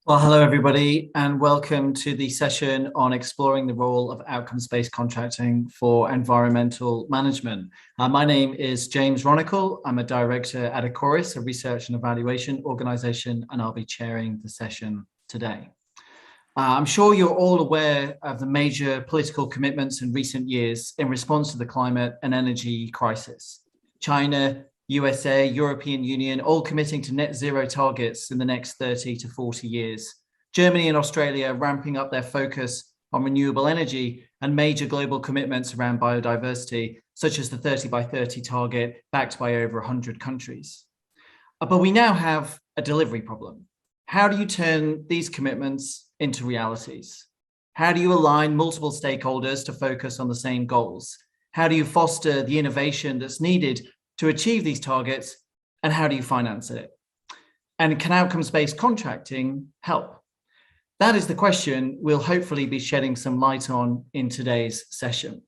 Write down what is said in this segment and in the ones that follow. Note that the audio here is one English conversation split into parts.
Well, hello, everybody, and welcome to the session on exploring the role of outcomes-based contracting for environmental management. My name is James Ronicle. I'm a director at Acoris, a research and evaluation organization, and I'll be chairing the session today. I'm sure you're all aware of the major political commitments in recent years in response to the climate and energy crisis. China, USA, European Union, all committing to net zero targets in the next 30 to 40 years. Germany and Australia ramping up their focus on renewable energy and major global commitments around biodiversity, such as the 30 by 30 target backed by over 100 countries. But we now have a delivery problem. How do you turn these commitments into realities? How do you align multiple stakeholders to focus on the same goals? How do you foster the innovation that's needed to achieve these targets, and how do you finance it? And can outcomes-based contracting help? That is the question we'll hopefully be shedding some light on in today's session.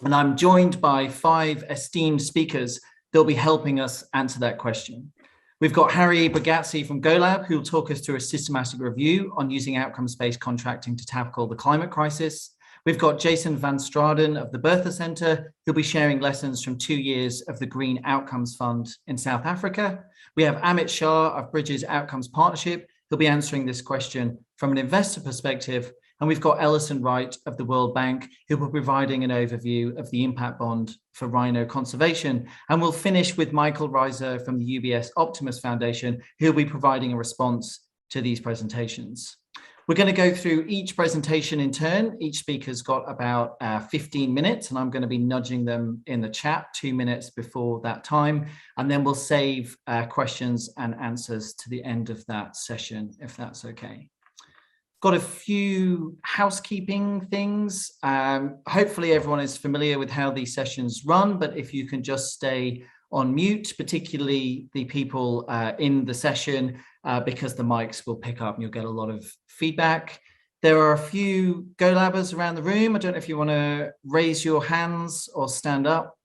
And I'm joined by 5 esteemed speakers that'll be helping us answer that question. We've got Harry Bragazzi from GoLab, who will talk us through a systematic review on using outcomes-based contracting to tackle the climate crisis. We've got Jason van Straden of the Bertha Centre, who'll be sharing lessons from 2 years of the Green Outcomes Fund in South Africa. We have Amit Shah of Bridges Outcomes Partnership, who'll be answering this question from an investor perspective. And we've got Ellison Wright of the World Bank, who will be providing an overview of the impact bond for rhino conservation. And we'll finish with Michael Reiser from the UBS Optimus Foundation, who'll be providing a response to these presentations. We're going to go through each presentation in turn. Each speaker's got about 15 minutes, and I'm going to be nudging them in the chat 2 minutes before that time. And then we'll save questions and answers to the end of that session, if that's okay. Got a few housekeeping things. Hopefully everyone is familiar with how these sessions run, but if you can just stay on mute, particularly the people in the session, because the mics will pick up and you'll get a lot of feedback. There are a few GoLabbers around the room. I don't know if you want to raise your hands or stand up.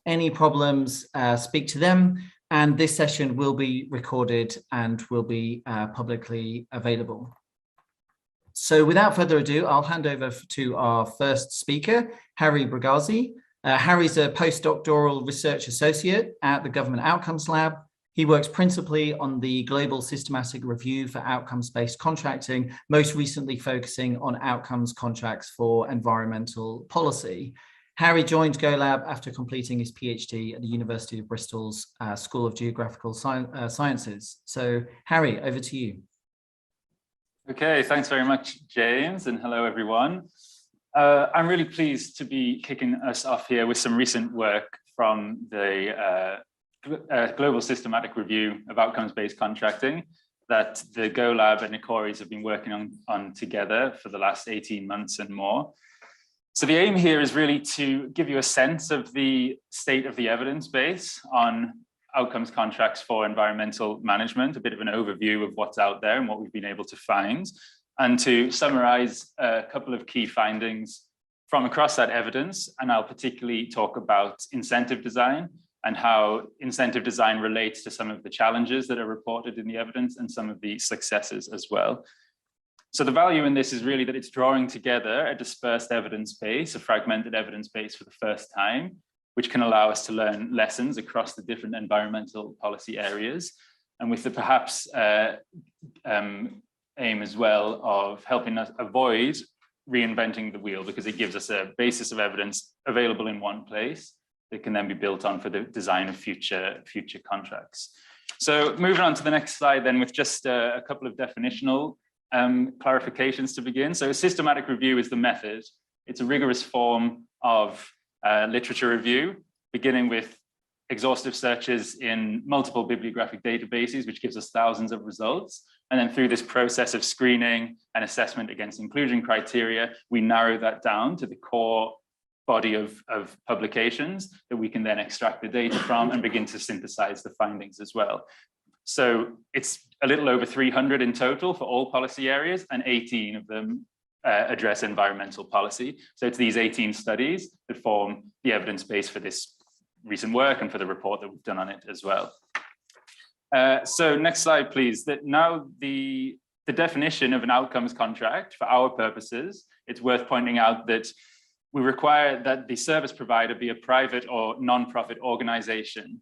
Any problems, speak to them. And this session will be recorded and will be publicly available. So without further ado, I'll hand over to our first speaker, Harry Bragazzi. Harry's a postdoctoral research associate at the Government Outcomes Lab. He works principally on the global systematic review for outcomes-based contracting, most recently focusing on outcomes contracts for environmental policy. Harry joined GoLab after completing his PhD at the University of Bristol's School of Geographical Sciences. So Harry, over to you. Okay, thanks very much, James, and hello, everyone. I'm really pleased to be kicking us off here with some recent work from the global systematic review of outcomes-based contracting that the GoLab and Acoris have been working on together for the last 18 months and more. So the aim here is really to give you a sense of the state of the evidence base on outcomes contracts for environmental management, a bit of an overview of what's out there and what we've been able to find, and to summarize a couple of key findings from across that evidence. And I'll particularly talk about incentive design and how incentive design relates to some of the challenges that are reported in the evidence and some of the successes as well. So the value in this is really that it's drawing together a dispersed evidence base, a fragmented evidence base for the first time, which can allow us to learn lessons across the different environmental policy areas. And with the perhaps aim as well of helping us avoid reinventing the wheel, because it gives us a basis of evidence available in one place that can then be built on for the design of future contracts. So moving on to the next slide then with just a couple of definitional clarifications to begin. So a systematic review is the method. It's a rigorous form of literature review, beginning with exhaustive searches in multiple bibliographic databases, which gives us thousands of results. And then through this process of screening and assessment against inclusion criteria, we narrow that down to the core body of publications that we can then extract the data from and begin to synthesize the findings as well. So it's a little over 300 in total for all policy areas, and 18 of them address environmental policy. So it's these 18 studies that form the evidence base for this recent work and for the report that we've done on it as well. So next slide, please. That now the the definition of an outcomes contract for our purposes, it's worth pointing out that we require that the service provider be a private or non-profit organization.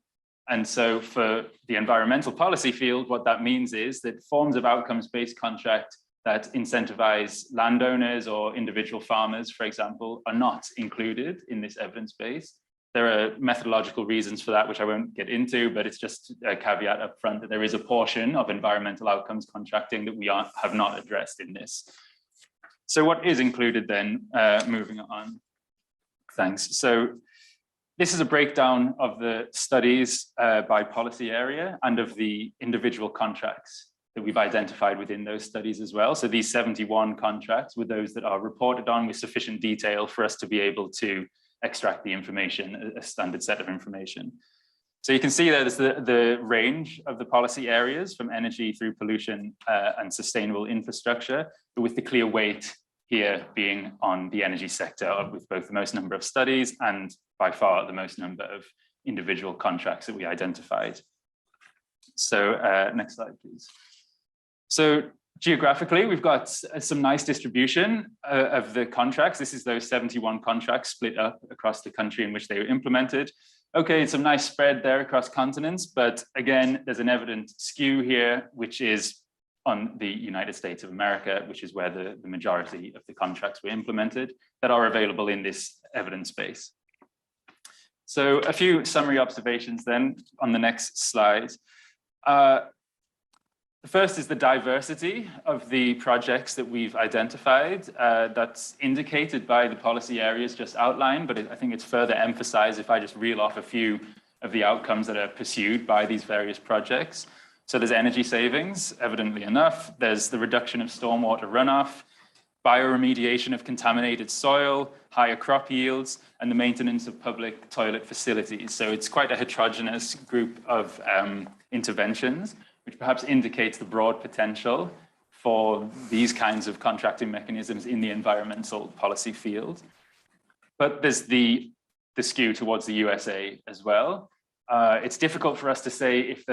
And so for the environmental policy field, what that means is that forms of outcomes-based contract that incentivize landowners or individual farmers, for example, are not included in this evidence base. There are methodological reasons for that, which I won't get into, but it's just a caveat up front that there is a portion of environmental outcomes contracting that we have not addressed in this. So what is included then, moving on? Thanks. So this is a breakdown of the studies by policy area and of the individual contracts that we've identified within those studies as well. So these 71 contracts were those that are reported on with sufficient detail for us to be able to extract the information, a standard set of information. So you can see there's the range of the policy areas from energy through pollution and sustainable infrastructure, but with the clear weight here being on the energy sector with both the most number of studies and by far the most number of individual contracts that we identified. So next slide, please. So geographically, we've got some nice distribution of the contracts. This is those 71 contracts split up across the country in which they were implemented. Okay, some nice spread there across continents, but again, there's an evident skew here, which is on the United States of America, which is where the majority of the contracts were implemented that are available in this evidence base. So a few summary observations then on the next slide. The first is the diversity of the projects that we've identified. That's indicated by the policy areas just outlined, but I think it's further emphasized if I just reel off a few of the outcomes that are pursued by these various projects. So there's energy savings, evidently enough. There's the reduction of stormwater runoff, bioremediation of contaminated soil, higher crop yields, and the maintenance of public toilet facilities. So it's quite a heterogeneous group of interventions, which perhaps indicates the broad potential for these kinds of contracting mechanisms in the environmental policy field. But there's the skew towards the USA as well. It's difficult for us to say if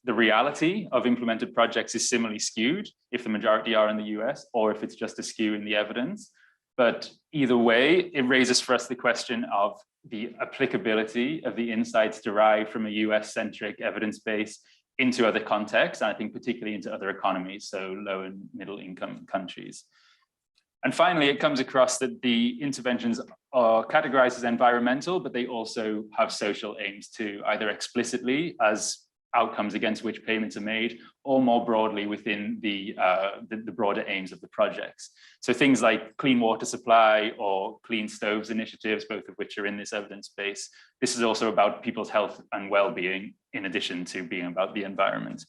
the reality of implemented projects is similarly skewed, if the majority are in the US, or if it's just a skew in the evidence. But either way, it raises for us the question of the applicability of the insights derived from a US-centric evidence base into other contexts, and I think particularly into other economies, so low and middle income countries. And finally, it comes across that the interventions are categorized as environmental, but they also have social aims too, either explicitly as outcomes against which payments are made, or more broadly within the broader aims of the projects. So things like clean water supply or clean stoves initiatives, both of which are in this evidence base. This is also about people's health and well-being, in addition to being about the environment.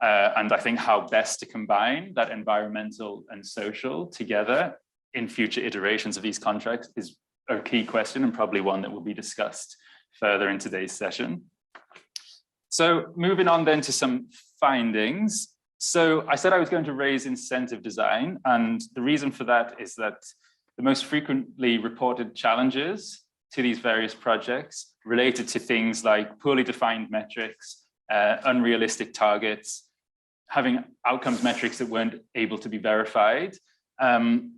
And I think how best to combine that environmental and social together in future iterations of these contracts is a key question, and probably one that will be discussed further in today's session. So moving on then to some findings. So I said I was going to raise incentive design, and the reason for that is that the most frequently reported challenges to these various projects related to things like poorly defined metrics, unrealistic targets, having outcomes metrics that weren't able to be verified. And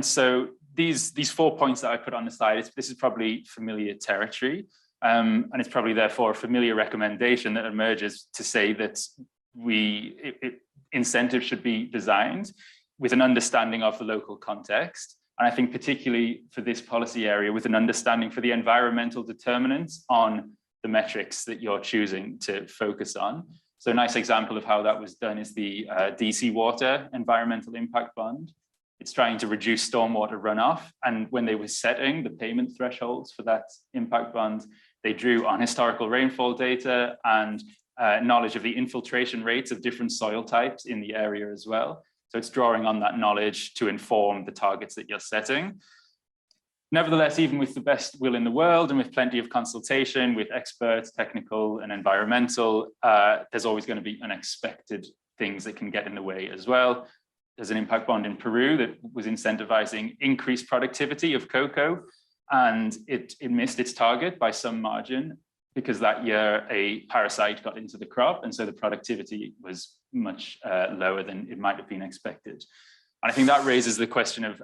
so these 4 points that I put on the slide, this is probably familiar territory. And it's probably therefore a familiar recommendation that emerges to say that incentives should be designed with an understanding of the local context. And I think particularly for this policy area, with an understanding for the environmental determinants on the metrics that you're choosing to focus on. So a nice example of how that was done is the DC Water Environmental Impact Bond. It's trying to reduce stormwater runoff. And when they were setting the payment thresholds for that impact bond, they drew on historical rainfall data and knowledge of the infiltration rates of different soil types in the area as well. So it's drawing on that knowledge to inform the targets that you're setting. Nevertheless, even with the best will in the world and with plenty of consultation with experts, technical and environmental, there's always going to be unexpected things that can get in the way as well. There's an impact bond in Peru that was incentivizing increased productivity of cocoa, and it missed its target by some margin. because that year a parasite got into the crop, and so the productivity was much lower than it might have been expected. And I think that raises the question of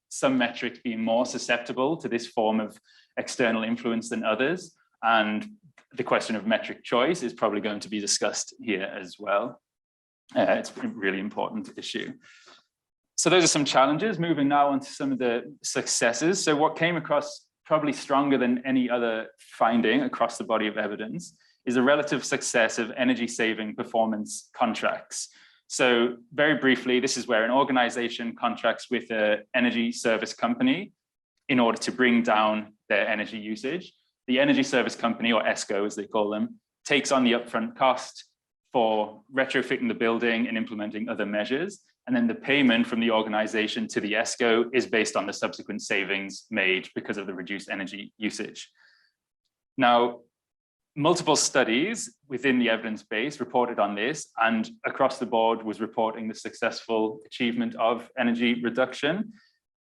some metrics being more susceptible to this form of external influence than others. And the question of metric choice is probably going to be discussed here as well. It's a really important issue. So those are some challenges. Moving now on to some of the successes. So what came across probably stronger than any other finding across the body of evidence is a relative success of energy saving performance contracts. So very briefly, this is where an organization contracts with an energy service company in order to bring down their energy usage. The energy service company, or ESCO as they call them, takes on the upfront cost for retrofitting the building and implementing other measures. And then the payment from the organization to the ESCO is based on the subsequent savings made because of the reduced energy usage. Now, multiple studies within the evidence base reported on this, and across the board was reporting the successful achievement of energy reduction.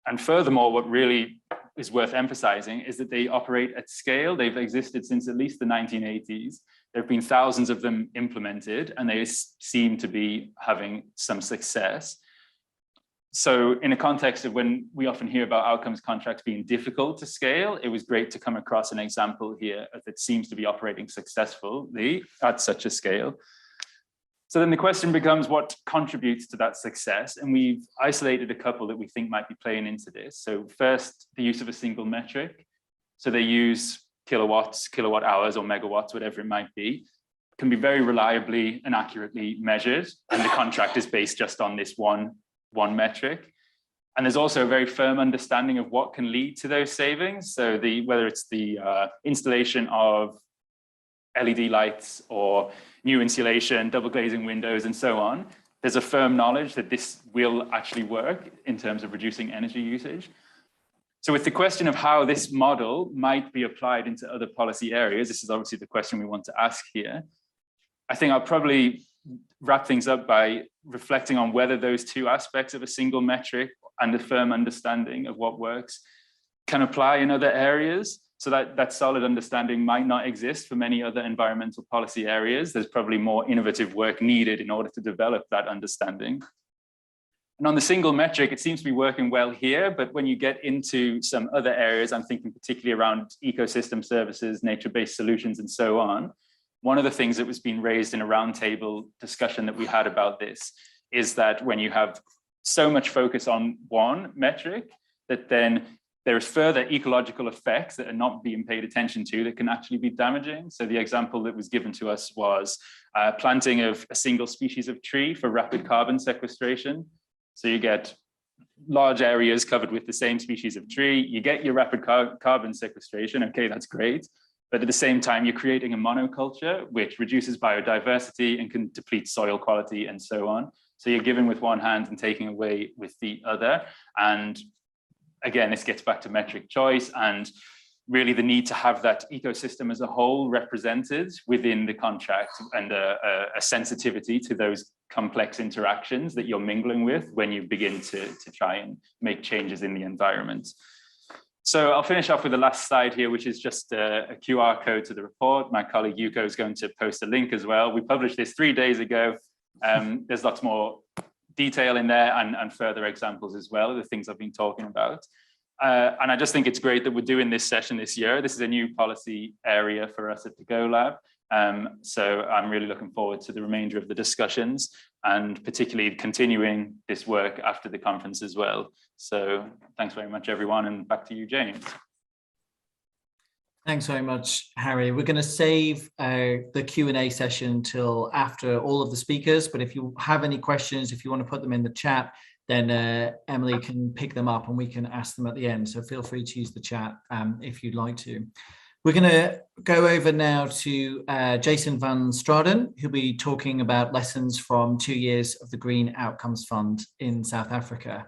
And furthermore, what really is worth emphasizing is that they operate at scale. They've existed since at least the 1980s. There have been thousands of them implemented, and they seem to be having some success. So in a context of when we often hear about outcomes contracts being difficult to scale, it was great to come across an example here that seems to be operating successfully at such a scale. So then the question becomes, what contributes to that success? And we've isolated a couple that we think might be playing into this. So first, the use of a single metric. So they use kilowatts, kilowatt hours, or megawatts, whatever it might be, can be very reliably and accurately measured. And the contract is based just on this one metric. And there's also a very firm understanding of what can lead to those savings. So whether it's the installation of LED lights or new insulation, double glazing windows, and so on, there's a firm knowledge that this will actually work in terms of reducing energy usage. So with the question of how this model might be applied into other policy areas, this is obviously the question we want to ask here. I think I'll probably wrap things up by reflecting on whether those two aspects of a single metric and a firm understanding of what works can apply in other areas. So that solid understanding might not exist for many other environmental policy areas. There's probably more innovative work needed in order to develop that understanding. And on the single metric, it seems to be working well here, but when you get into some other areas, I'm thinking particularly around ecosystem services, nature-based solutions, and so on. One of the things that was being raised in a roundtable discussion that we had about this is that when you have so much focus on one metric, that then there is further ecological effects that are not being paid attention to that can actually be damaging. So the example that was given to us was planting of a single species of tree for rapid carbon sequestration. So you get large areas covered with the same species of tree, you get your rapid carbon sequestration, okay, that's great. But at the same time, you're creating a monoculture, which reduces biodiversity and can deplete soil quality and so on. So you're giving with one hand and taking away with the other. And again, this gets back to metric choice and really the need to have that ecosystem as a whole represented within the contract, and a sensitivity to those complex interactions that you're mingling with when you begin to try and make changes in the environment. So I'll finish off with the last slide here, which is just a QR code to the report. My colleague Yuko is going to post a link as well. We published this 3 days ago. There's lots more detail in there and further examples as well of the things I've been talking about. And I just think it's great that we're doing this session this year. This is a new policy area for us at the GoLab. So I'm really looking forward to the remainder of the discussions and particularly continuing this work after the conference as well. So thanks very much, everyone, and back to you, James. Thanks very much, Harry. We're going to save the Q&A session till after all of the speakers, but if you have any questions, if you want to put them in the chat, then Emily can pick them up and we can ask them at the end. So feel free to use the chat if you'd like to. We're going to go over now to Jason van Straden, who'll be talking about lessons from 2 years of the Green Outcomes Fund in South Africa.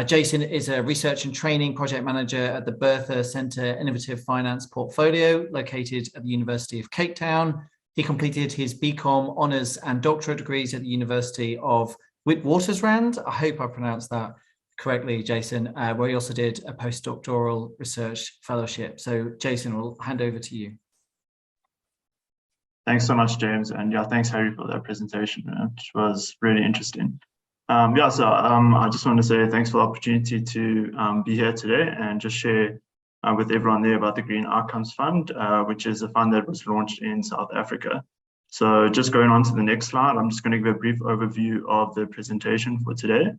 Jason is a research and training project manager at the Bertha Centre Innovative Finance Portfolio, located at the University of Cape Town. He completed his BCom honours and doctorate degrees at the University of Witwatersrand. I hope I pronounced that correctly, Jason, where he also did a postdoctoral research fellowship. So Jason, we'll hand over to you. Thanks so much, James. And yeah, thanks, Harry, for that presentation, which was really interesting. I just want to say thanks for the opportunity to be here today and just share with everyone there about the Green Outcomes Fund, which is a fund that was launched in South Africa. So just going on to the next slide, I'm just going to give a brief overview of the presentation for today.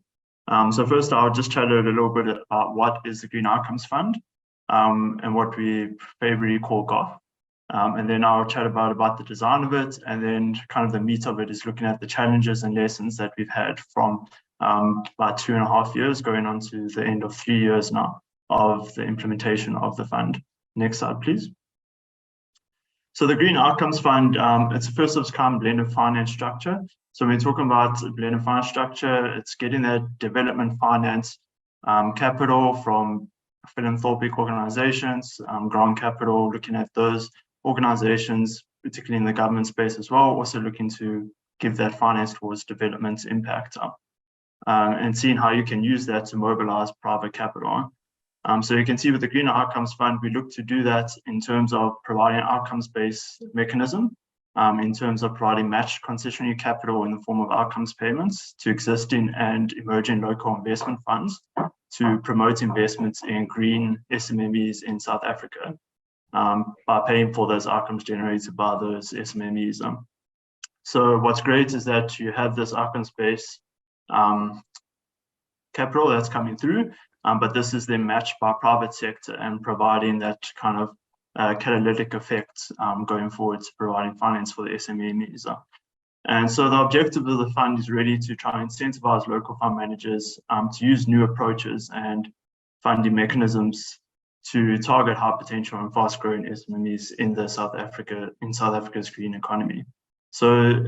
So first, I'll just chat a little bit about what is the Green Outcomes Fund and what we favorably call GOF. And then I'll chat about the design of it, and then kind of the meat of it is looking at the challenges and lessons that we've had from about 2.5 years going on to the end of 3 years now of the implementation of the fund. Next slide, please. So the Green Outcomes Fund, it's a first of its kind blended finance structure. So when we're talking about blended finance structure, it's getting that development finance capital from philanthropic organizations, grant capital, looking at those organizations, particularly in the government space as well, also looking to give that finance towards development impact and seeing how you can use that to mobilize private capital. So you can see with the Green Outcomes Fund, we look to do that in terms of providing an outcomes-based mechanism, in terms of providing matched concessionary capital in the form of outcomes payments to existing and emerging local investment funds to promote investments in green SMMEs in South Africa. By paying for those outcomes generated by those SMMEs. So what's great is that you have this outcomes-based capital that's coming through, but this is then matched by private sector and providing that kind of catalytic effect going forward to providing finance for the SMMEs. And so the objective of the fund is really to try and incentivize local fund managers to use new approaches and funding mechanisms to target high potential and fast growing SMMEs in South Africa's green economy. So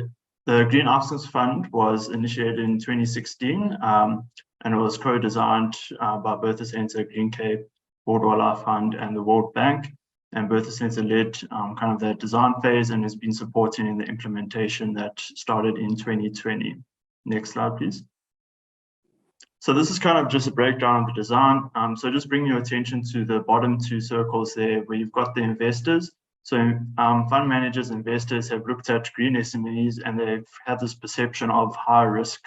the Green Outcomes Fund was initiated in 2016 and it was co-designed by Bertha Center, Green Cape, World Wildlife Fund and the World Bank. And Bertha Center led kind of that design phase and has been supporting in the implementation that started in 2020. Next slide, please. So this is kind of just a breakdown of the design. So just bring your attention to the bottom two circles there where you've got the investors. So fund managers, investors have looked at green SMEs and they've had this perception of high risk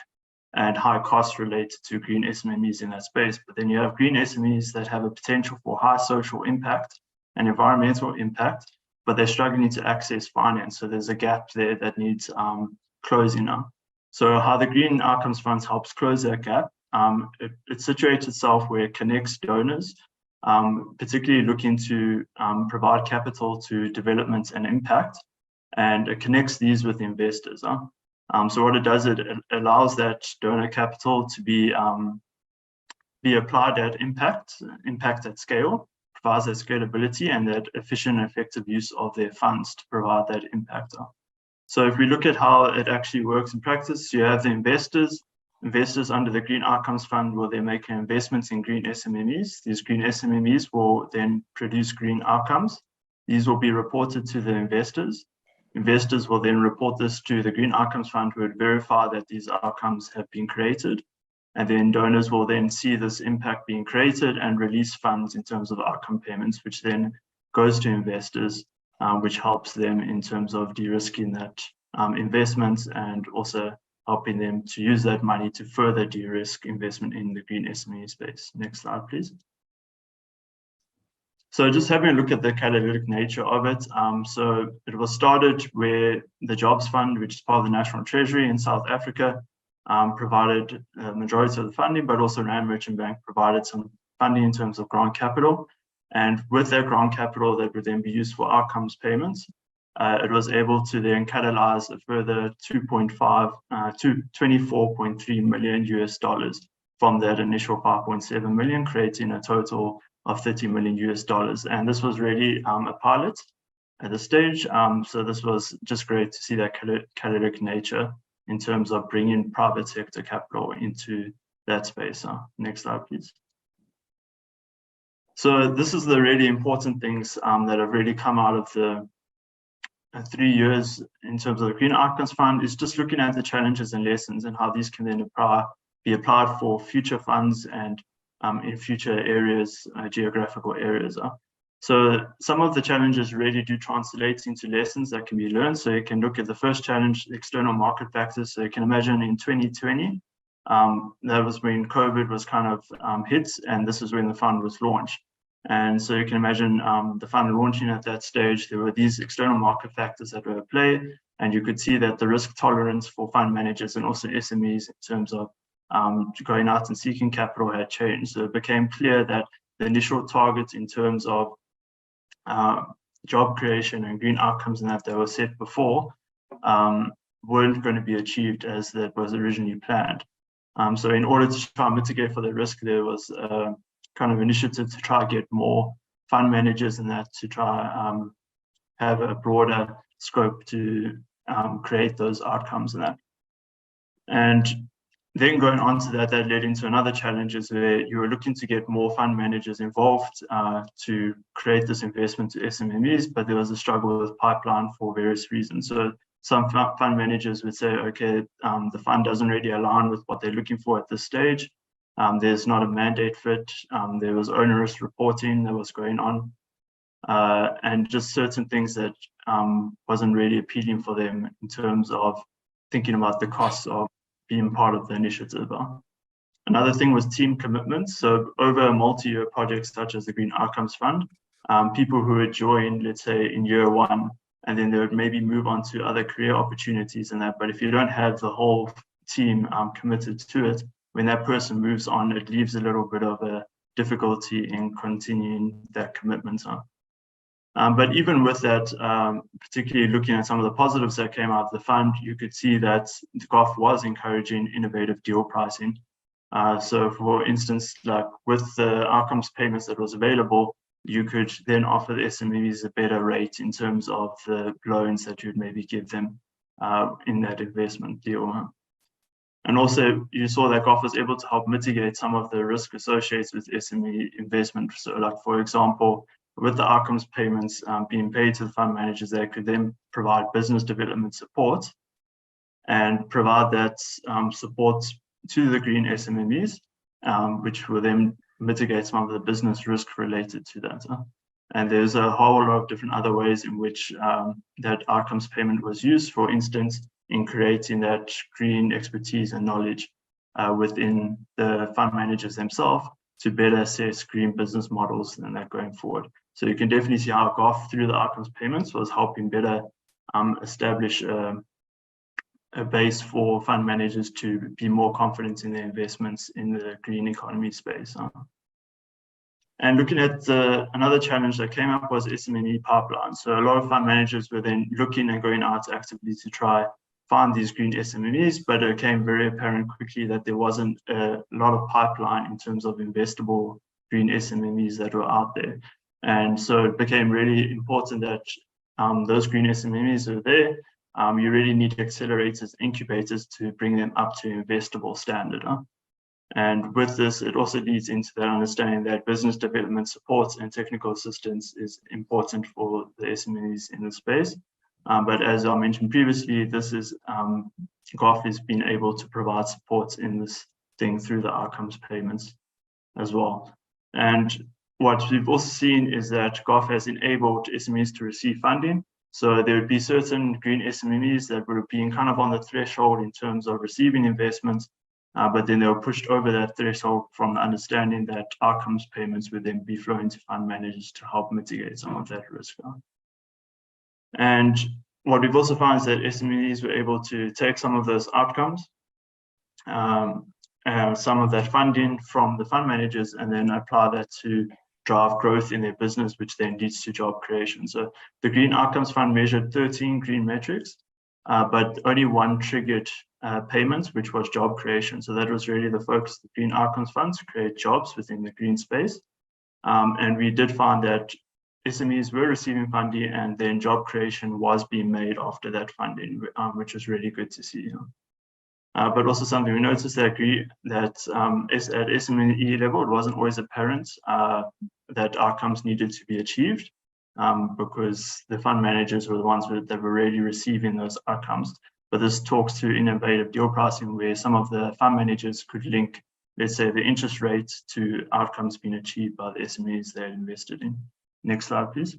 and high costs related to green SMEs in that space. But then you have green SMEs that have a potential for high social impact and environmental impact, but they're struggling to access finance. So there's a gap there that needs closing now. So how the Green Outcomes Fund helps close that gap, it situates itself where it connects donors, particularly looking to provide capital to development and impact, and it connects these with investors. So what it does, it allows that donor capital to be applied at impact at scale, provides that scalability and that efficient and effective use of their funds to provide that impact. So if we look at how it actually works in practice, you have the investors. Investors under the Green Outcomes Fund will then make investments in green SMMEs. These green SMMEs will then produce green outcomes. These will be reported to the investors. Investors will then report this to the Green Outcomes Fund, who would verify that these outcomes have been created. And then donors will then see this impact being created and release funds in terms of outcome payments, which then goes to investors, which helps them in terms of de-risking that investment and also helping them to use that money to further de-risk investment in the green SME space. Next slide, please. So just having a look at the catalytic nature of it. So it was started where the Jobs Fund, which is part of the National Treasury in South Africa, provided the majority of the funding, but also Rand Merchant Bank provided some funding in terms of grant capital. And with that grant capital that would then be used for outcomes payments, it was able to then catalyze a further 24.3 million US dollars from that initial 5.7 million, creating a total of 30 million US dollars. And this was really a pilot at the stage. So this was just great to see that catalytic nature in terms of bringing private sector capital into that space. Next slide, please. So this is the really important things that have really come out of the 3 years in terms of the Green Outcomes Fund, is just looking at the challenges and lessons and how these can then be applied for future funds and in future areas, geographical areas. So some of the challenges really do translate into lessons that can be learned. So you can look at the first challenge, external market factors. So you can imagine in 2020, that was when COVID was kind of hit, and this is when the fund was launched. And so you can imagine the fund launching at that stage, there were these external market factors that were at play, and you could see that the risk tolerance for fund managers and also SMEs in terms of going out and seeking capital had changed. So it became clear that the initial targets in terms of job creation and green outcomes and that were set before weren't going to be achieved as that was originally planned. So in order to try and mitigate for the risk, there was a kind of initiative to try to get more fund managers and that to try have a broader scope to create those outcomes and that. And then going on to that, that led into another challenges where you were looking to get more fund managers involved to create this investment to SMEs, but there was a struggle with pipeline for various reasons. So some fund managers would say, okay, the fund doesn't really align with what they're looking for at this stage. There's not a mandate fit. There was onerous reporting that was going on, and just certain things that wasn't really appealing for them in terms of thinking about the costs of being part of the initiative. Another thing was team commitments. So over multi-year projects such as the Green Outcomes Fund, people who would join, let's say in year one, and then they would maybe move on to other career opportunities and that. But if you don't have the whole team committed to it, when that person moves on, it leaves a little bit of a difficulty in continuing that commitment. But even with that, particularly looking at some of the positives that came out of the fund, you could see that GoF was encouraging innovative deal pricing. So for instance, like with the outcomes payments that was available, you could then offer the SMEs a better rate in terms of the loans that you'd maybe give them in that investment deal. And also you saw that GoF was able to help mitigate some of the risk associated with SME investment. So like, for example, with the outcomes payments being paid to the fund managers, they could then provide business development support and provide that support to the green SMEs, which will then mitigate some of the business risk related to that. And there's a whole lot of different other ways in which that outcomes payment was used, for instance, in creating that green expertise and knowledge within the fund managers themselves to better assess green business models and that going forward. So you can definitely see how GoF through the outcomes payments was helping better establish a base for fund managers to be more confident in their investments in the green economy space. And looking at another challenge that came up was SME pipeline. So a lot of fund managers were then looking and going out actively to try find these green SMEs, but it became very apparent quickly that there wasn't a lot of pipeline in terms of investable green SMEs that were out there. And so it became really important that those green SMEs are there. You really need accelerators, incubators to bring them up to investable standard. And with this, it also leads into that understanding that business development support and technical assistance is important for the SMEs in the space. But as I mentioned previously, this is GoF has been able to provide support in this thing through the outcomes payments as well. And what we've also seen is that GoF has enabled SMEs to receive funding. So there would be certain green SMEs that were being kind of on the threshold in terms of receiving investments, but then they were pushed over that threshold from the understanding that outcomes payments would then be flowing to fund managers to help mitigate some of that risk. And what we've also found is that SMEs were able to take some of those outcomes, some of that funding from the fund managers, and then apply that to drive growth in their business, which then leads to job creation. So the Green Outcomes Fund measured 13 green metrics, but only one triggered payments, which was job creation. So that was really the focus of the Green Outcomes Fund, to create jobs within the green space. And we did find that SMEs were receiving funding, and then job creation was being made after that funding, which was really good to see. But also something we noticed that at SME level, it wasn't always apparent that outcomes needed to be achieved, because the fund managers were the ones that were really receiving those outcomes. But this talks to innovative deal pricing, where some of the fund managers could link, let's say, the interest rate to outcomes being achieved by the SMEs they invested in Next slide, please.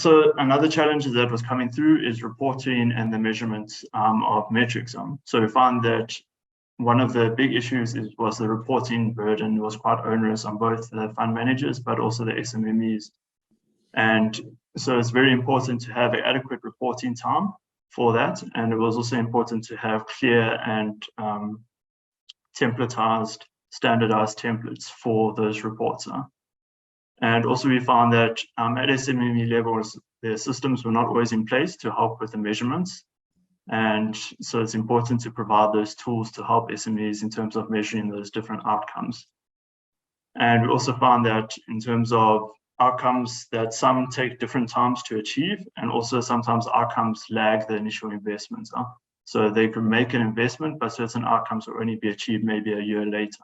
So another challenge that was coming through is reporting and the measurements of metrics. So we found that one of the big issues was the reporting burden was quite onerous on both the fund managers, but also the SMMEs. And so it's very important to have an adequate reporting time for that. And it was also important to have clear and templatized, standardized templates for those reports. And also we found that at SMME levels, their systems were not always in place to help with the measurements. And so it's important to provide those tools to help SMEs in terms of measuring those different outcomes. And we also found that in terms of outcomes, that some take different times to achieve, and also sometimes outcomes lag the initial investments. So they can make an investment, but certain outcomes will only be achieved maybe a year later.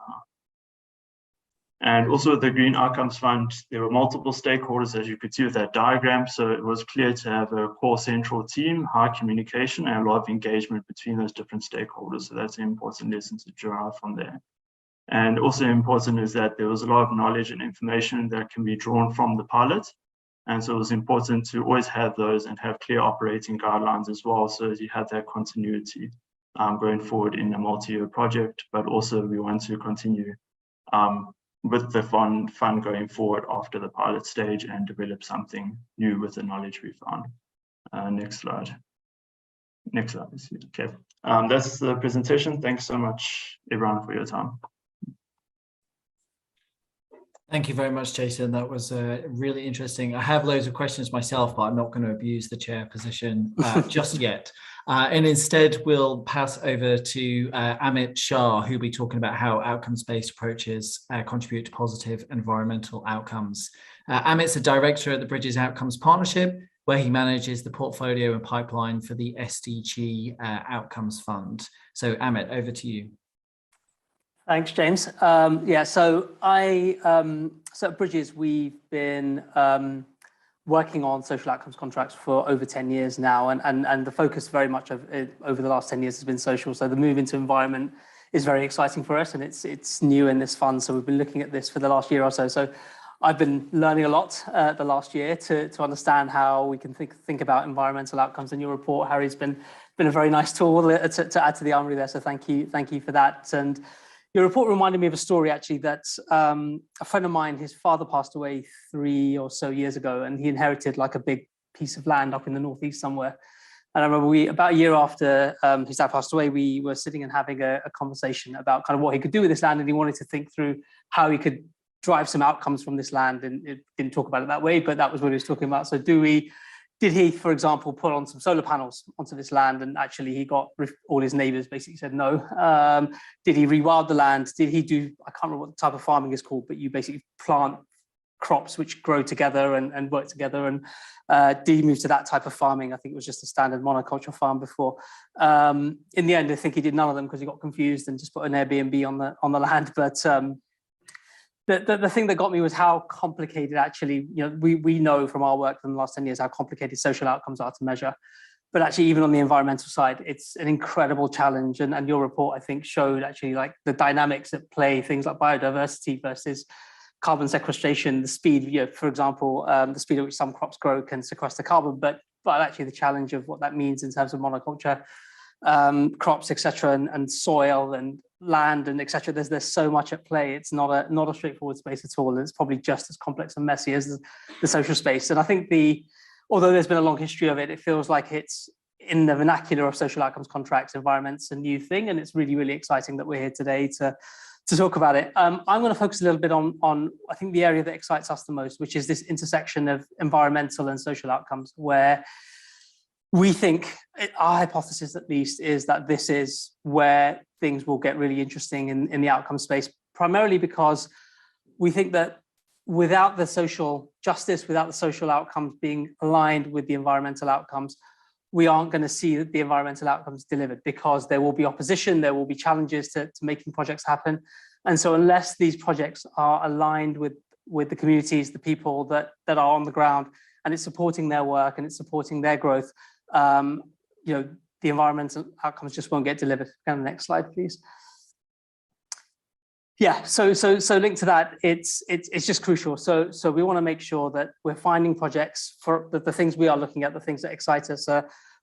And also with the Green Outcomes Fund, there were multiple stakeholders, as you could see with that diagram. So it was clear to have a core central team, high communication, and a lot of engagement between those different stakeholders. So that's an important lesson to draw from there. And also important is that there was a lot of knowledge and information that can be drawn from the pilot. And so it was important to always have those and have clear operating guidelines as well, so that you have that continuity going forward in a multi-year project. But also we want to continue with the fund going forward after the pilot stage and develop something new with the knowledge we found. Next slide. Next slide. Okay, that's the presentation. Thanks so much, everyone, for your time. Thank you very much, Jason. That was really interesting. I have loads of questions myself, but I'm not going to abuse the chair position just yet. And instead, we'll pass over to Amit Shah, who'll be talking about how outcomes-based approaches contribute to positive environmental outcomes. Amit's a director at the Bridges Outcomes Partnership, where he manages the portfolio and pipeline for the SDG Outcomes Fund. So Amit, over to you. Thanks, James. Yeah, so so at Bridges, we've been working on social outcomes contracts for over 10 years now, and the focus very much over the last 10 years has been social. So the move into environment is very exciting for us, and it's new in this fund. So we've been looking at this for the last year or so. So I've been learning a lot the last year to understand how we can think about environmental outcomes. In your report, Harry's been a very nice tool to add to the armory there. So thank you for that. And your report reminded me of a story, actually, that a friend of mine, his father passed away 3 or so years ago, and he inherited like a big piece of land up in the northeast somewhere. And I remember about a year after his dad passed away, we were sitting and having a conversation about kind of what he could do with this land, and he wanted to think through how he could drive some outcomes from this land. And it didn't talk about it that way, but that was what he was talking about. So did he, for example, put on some solar panels onto this land, and actually he got all his neighbors basically said no? Did he rewild the land? Did he do, I can't remember what the type of farming is called, but you basically plant crops which grow together and work together? And did he move to that type of farming? I think it was just a standard monoculture farm before. In the end, I think he did none of them because he got confused and just put an Airbnb on the land. But the thing that got me was how complicated, actually, we know from our work from the last 10 years how complicated social outcomes are to measure. But actually, even on the environmental side, it's an incredible challenge. And your report, I think, showed actually like the dynamics at play, things like biodiversity versus carbon sequestration, the speed, for example, the speed at which some crops grow can sequester carbon, but actually the challenge of what that means in terms of monoculture crops, etc., and soil and land and etc. There's so much at play. It's not a straightforward space at all, and it's probably just as complex and messy as the social space. And I think although there's been a long history of it, it feels like it's in the vernacular of social outcomes contracts, environment's a new thing, and it's really, really exciting that we're here today to talk about it. I'm going to focus a little bit on I think the area that excites us the most, which is this intersection of environmental and social outcomes, where we think, our hypothesis at least, is that this is where things will get really interesting in the outcome space, primarily because we think that without the social justice, without the social outcomes being aligned with the environmental outcomes, we aren't going to see the environmental outcomes delivered, because there will be opposition, there will be challenges to making projects happen. And so unless these projects are aligned with the communities, the people that are on the ground, and it's supporting their work and it's supporting their growth, the environmental outcomes just won't get delivered. Go to the next slide, please. Yeah, so linked to that, it's just crucial. So we want to make sure that we're finding projects for the things we are looking at, the things that excite us,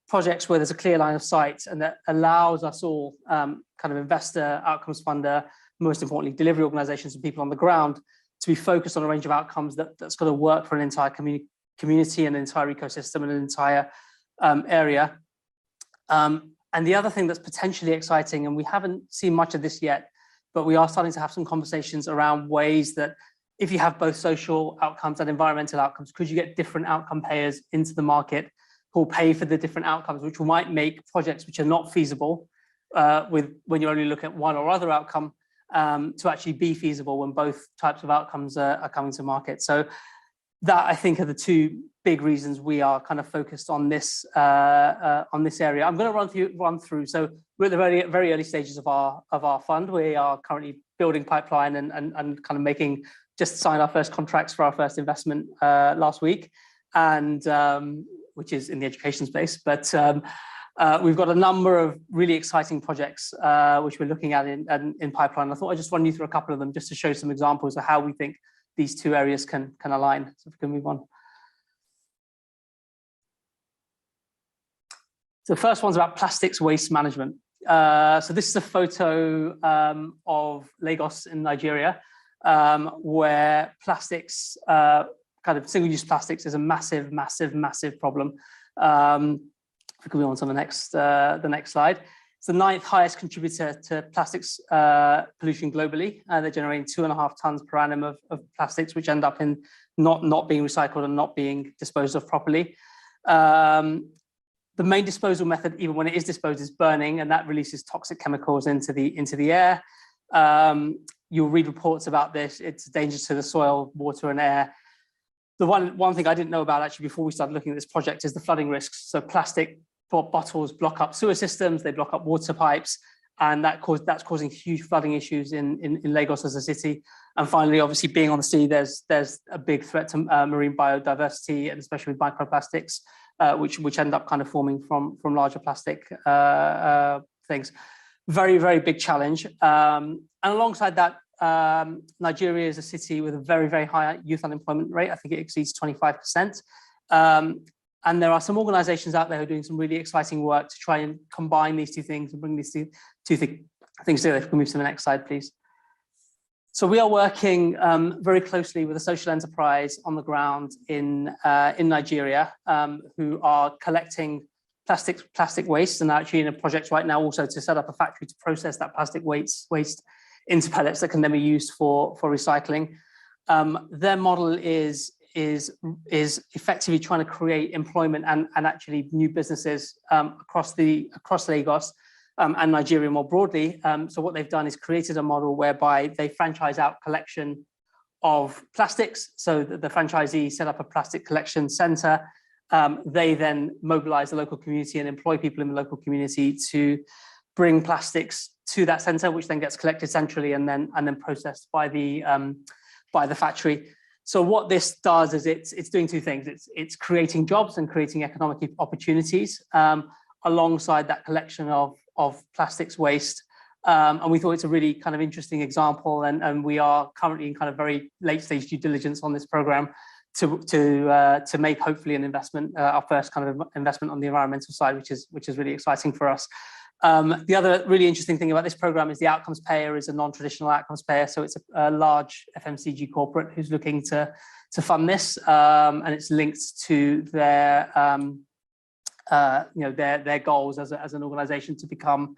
projects where there's a clear line of sight and that allows us all, kind of investor, outcomes funder, most importantly, delivery organizations and people on the ground to be focused on a range of outcomes that's going to work for an entire community and an entire ecosystem and an entire area. And the other thing that's potentially exciting, and we haven't seen much of this yet, but we are starting to have some conversations around ways that if you have both social outcomes and environmental outcomes, could you get different outcome payers into the market who will pay for the different outcomes, which might make projects which are not feasible when you only look at one or other outcome to actually be feasible when both types of outcomes are coming to market. So that, I think, are the two big reasons we are kind of focused on this area. I'm going to run through. So we're at the very, very early stages of our fund. We are currently building pipeline and kind of just signed our first contracts for our first investment last week, and which is in the education space. But we've got a number of really exciting projects which we're looking at in pipeline. I thought I'd just run you through a couple of them just to show some examples of how we think these two areas can align. So if we can move on. So the first one's about plastics waste management. So this is a photo of Lagos in Nigeria, where plastics, kind of single-use plastics, is a massive, massive, massive problem. If we can move on to the next slide. It's the 9th highest contributor to plastics pollution globally. They're generating 2.5 tons per annum of plastics, which end up in not being recycled and not being disposed of properly. The main disposal method, even when it is disposed, is burning, and that releases toxic chemicals into the air. You'll read reports about this. It's dangerous to the soil, water, and air. The one thing I didn't know about actually before we started looking at this project is the flooding risks. So plastic bottles block up sewer systems, they block up water pipes, and that's causing huge flooding issues in Lagos as a city. And finally, obviously, being on the sea, there's a big threat to marine biodiversity, and especially with microplastics, which end up kind of forming from larger plastic things. Very, very big challenge. And alongside that, Nigeria is a city with a very, very high youth unemployment rate. I think it exceeds 25%. And there are some organizations out there who are doing some really exciting work to try and combine these two things and bring these two things together. If we can move to the next slide, please. So we are working very closely with a social enterprise on the ground in Nigeria, who are collecting plastic waste, and actually in a project right now also to set up a factory to process that plastic waste into pellets that can then be used for recycling. Their model is effectively trying to create employment and actually new businesses across Lagos and Nigeria more broadly. So what they've done is created a model whereby they franchise out collection of plastics. So the franchisee set up a plastic collection center. They then mobilize the local community and employ people in the local community to bring plastics to that center, which then gets collected centrally and then processed by the factory. So what this does is it's doing two things. It's creating jobs and creating economic opportunities alongside that collection of plastics waste. And we thought it's a really kind of interesting example, and we are currently in kind of very late stage due diligence on this program to make hopefully an investment, our first kind of investment on the environmental side, which is really exciting for us. The other really interesting thing about this program is the outcomes payer is a non-traditional outcomes payer. So it's a large FMCG corporate who's looking to fund this, and it's linked to their their goals as an organization to become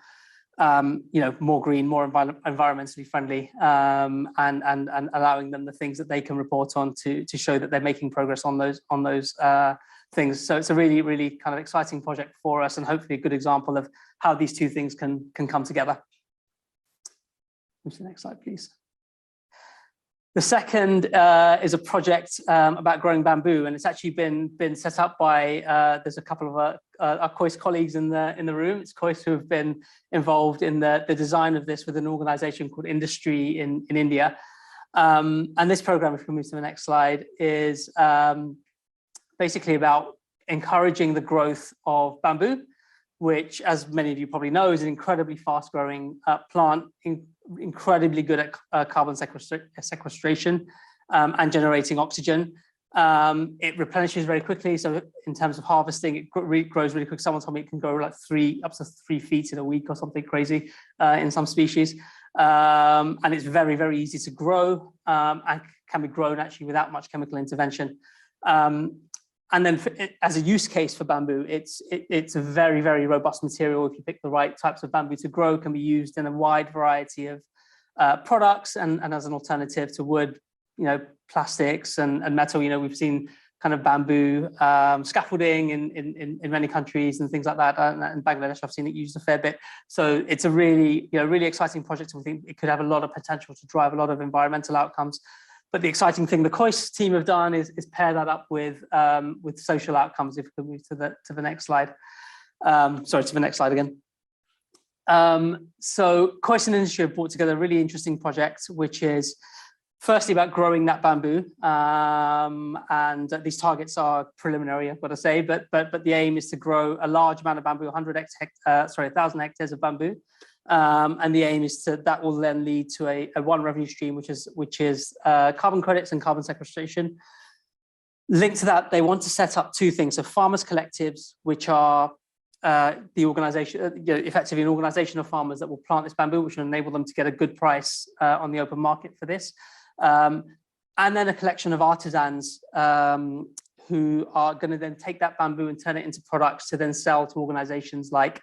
more green, more environmentally friendly, and allowing them the things that they can report on to show that they're making progress on those things. So it's a really, really kind of exciting project for us, and hopefully a good example of how these two things can come together. Move to the next slide, please. The second is a project about growing bamboo, and it's actually been set up by there's a couple of our COIS colleagues in the room. It's COIS who have been involved in the design of this with an organization called Industry in India. And this program, if we move to the next slide, is basically about encouraging the growth of bamboo, which, as many of you probably know, is an incredibly fast-growing plant incredibly good at carbon sequestration and generating oxygen. It replenishes very quickly. So in terms of harvesting, it grows really quick. Someone told me it can grow like up to 3 feet in a week or something crazy in some species. And it's very, very easy to grow and can be grown actually without much chemical intervention. And then as a use case for bamboo, it's a very, very robust material. If you pick the right types of bamboo to grow, can be used in a wide variety of products and as an alternative to wood, plastics and metal. We've seen kind of bamboo scaffolding in many countries and things like that. And in Bangladesh, I've seen it used a fair bit. So it's a really, really exciting project. And we think it could have a lot of potential to drive a lot of environmental outcomes. But the exciting thing the COIS team have done is pair that up with social outcomes. If we can move to the next slide. Sorry, to the next slide again. So COIS and industry have brought together a really interesting project, which is firstly about growing that bamboo. And these targets are preliminary, I've got to say, but the aim is to grow a large amount of bamboo, 1,000 hectares of bamboo. And the aim is that will then lead to a one revenue stream, which is carbon credits and carbon sequestration. Linked to that, they want to set up two things. So farmers collectives, which are the organization, effectively an organization of farmers that will plant this bamboo, which will enable them to get a good price on the open market for this. And then a collection of artisans who are going to then take that bamboo and turn it into products to then sell to organizations like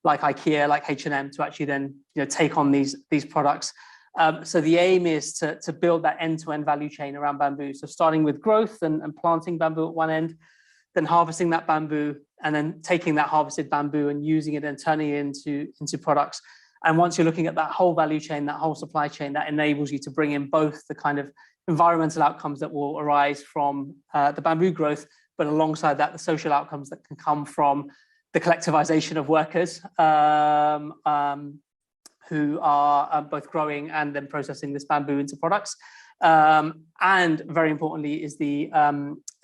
IKEA, like H&M, to actually then take on these products. So the aim is to build that end-to-end value chain around bamboo. So starting with growth and planting bamboo at one end, then harvesting that bamboo, and then taking that harvested bamboo and using it and turning it into products. And once you're looking at that whole value chain, that whole supply chain, that enables you to bring in both the kind of environmental outcomes that will arise from the bamboo growth, but alongside that, the social outcomes that can come from the collectivization of workers who are both growing and then processing this bamboo into products. And very importantly is the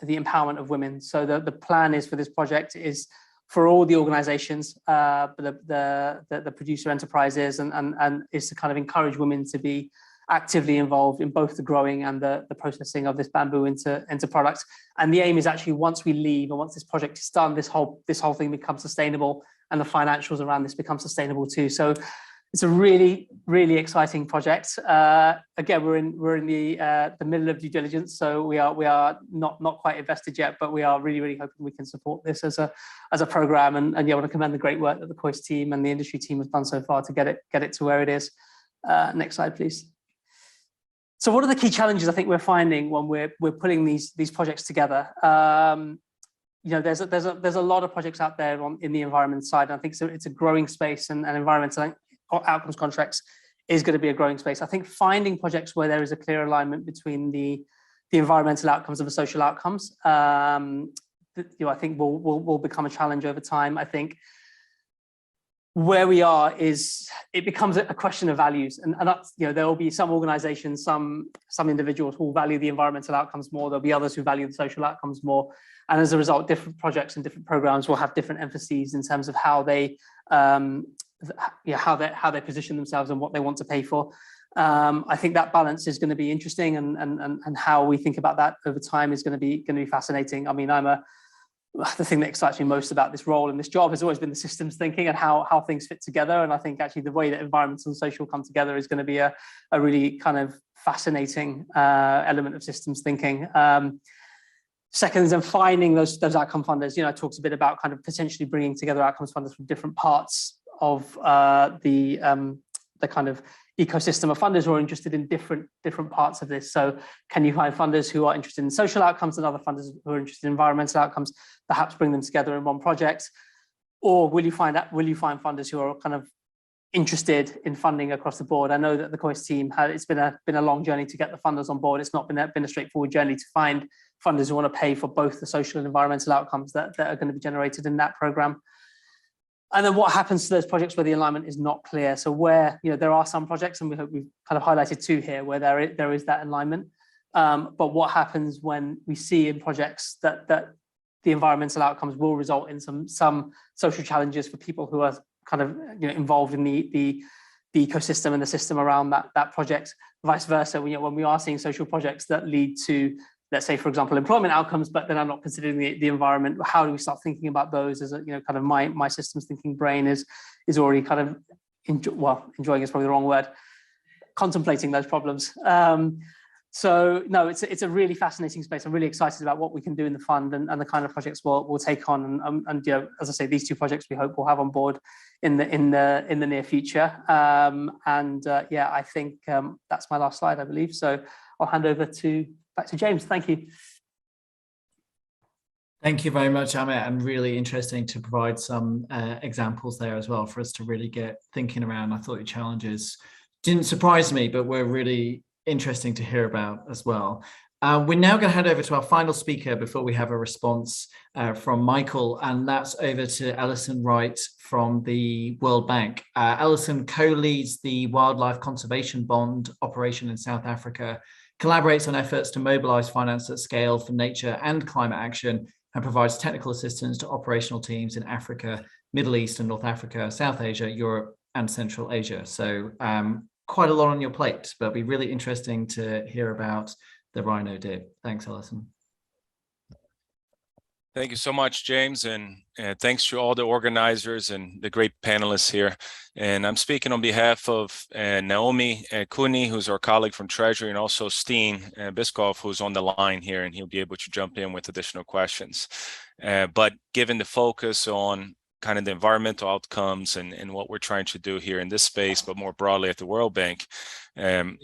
empowerment of women. So the plan is for this project is for all the organizations, the producer enterprises, and is to kind of encourage women to be actively involved in both the growing and the processing of this bamboo into products. And the aim is actually once we leave and once this project is done, this whole thing becomes sustainable and the financials around this become sustainable too. So it's a really, really exciting project. Again, we're in the middle of due diligence, so we are not quite invested yet, but we are really, really hoping we can support this as a program. And yeah, I want to commend the great work that the COIS team and the industry team has done so far to get it to where it is. Next slide, please. So what are the key challenges I think we're finding when we're putting these projects together? There's a lot of projects out there in the environment side. And I think so. It's a growing space, and environmental outcomes contracts is going to be a growing space. I think finding projects where there is a clear alignment between the environmental outcomes and the social outcomes, I think will become a challenge over time. I think where we are is it becomes a question of values, and that's, there will be some organizations, some individuals who will value the environmental outcomes more. There'll be others who value the social outcomes more, and as a result, different projects and different programs will have different emphases in terms of how they how they position themselves and what they want to pay for. I think that balance is going to be interesting, and how we think about that over time is going to be fascinating. I mean, the thing that excites me most about this role and this job has always been the systems thinking and how things fit together. And I think actually the way that environmental and social come together is going to be a really kind of fascinating element of systems thinking. Second is then finding those outcome funders. I talked a bit about kind of potentially bringing together outcomes funders from different parts of the kind of ecosystem of funders who are interested in different parts of this. So can you find funders who are interested in social outcomes and other funders who are interested in environmental outcomes, perhaps bring them together in one project? Or will you find funders who are kind of interested in funding across the board? I know that the COIS team it's been a long journey to get the funders on board. It's not been a straightforward journey to find funders who want to pay for both the social and environmental outcomes that are going to be generated in that program. And then what happens to those projects where the alignment is not clear? So where there are some projects, and we've kind of highlighted two here, where there is that alignment. But what happens when we see in projects that the environmental outcomes will result in some social challenges for people who are kind of involved in the ecosystem and the system around that project. Vice versa, when we are seeing social projects that lead to, let's say, for example, employment outcomes, but then I'm not considering the environment, how do we start thinking about those as a, kind of my systems thinking brain is already kind of, enjoying is probably the wrong word, contemplating those problems. So no, it's a really fascinating space. I'm really excited about what we can do in the fund and the kind of projects we'll take on. And as I say, these two projects we hope we'll have on board in the near future. Yeah, I think that's my last slide, I believe. So I'll hand over back to James. Thank you. Thank you very much, Amit, and really interesting to provide some examples there as well for us to really get thinking around. I thought your challenges didn't surprise me, but were really interesting to hear about as well. We're now going to hand over to our final speaker before we have a response from Michael, and that's over to Alison Wright from the World Bank. Alison co-leads the Wildlife Conservation Bond operation in South Africa, collaborates on efforts to mobilize finance at scale for nature and climate action, and provides technical assistance to operational teams in Africa, Middle East and North Africa, South Asia, Europe, and Central Asia. So quite a lot on your plate, but it'll be really interesting to hear about the rhino dip. Thanks, Alison. Thank you so much, James, and thanks to all the organizers and the great panelists here. And I'm speaking on behalf of Naomi Cooney, who's our colleague from Treasury, and also Steen Biskov, who's on the line here, and he'll be able to jump in with additional questions. But given the focus on kind of the environmental outcomes and what we're trying to do here in this space, but more broadly at the World Bank, I'm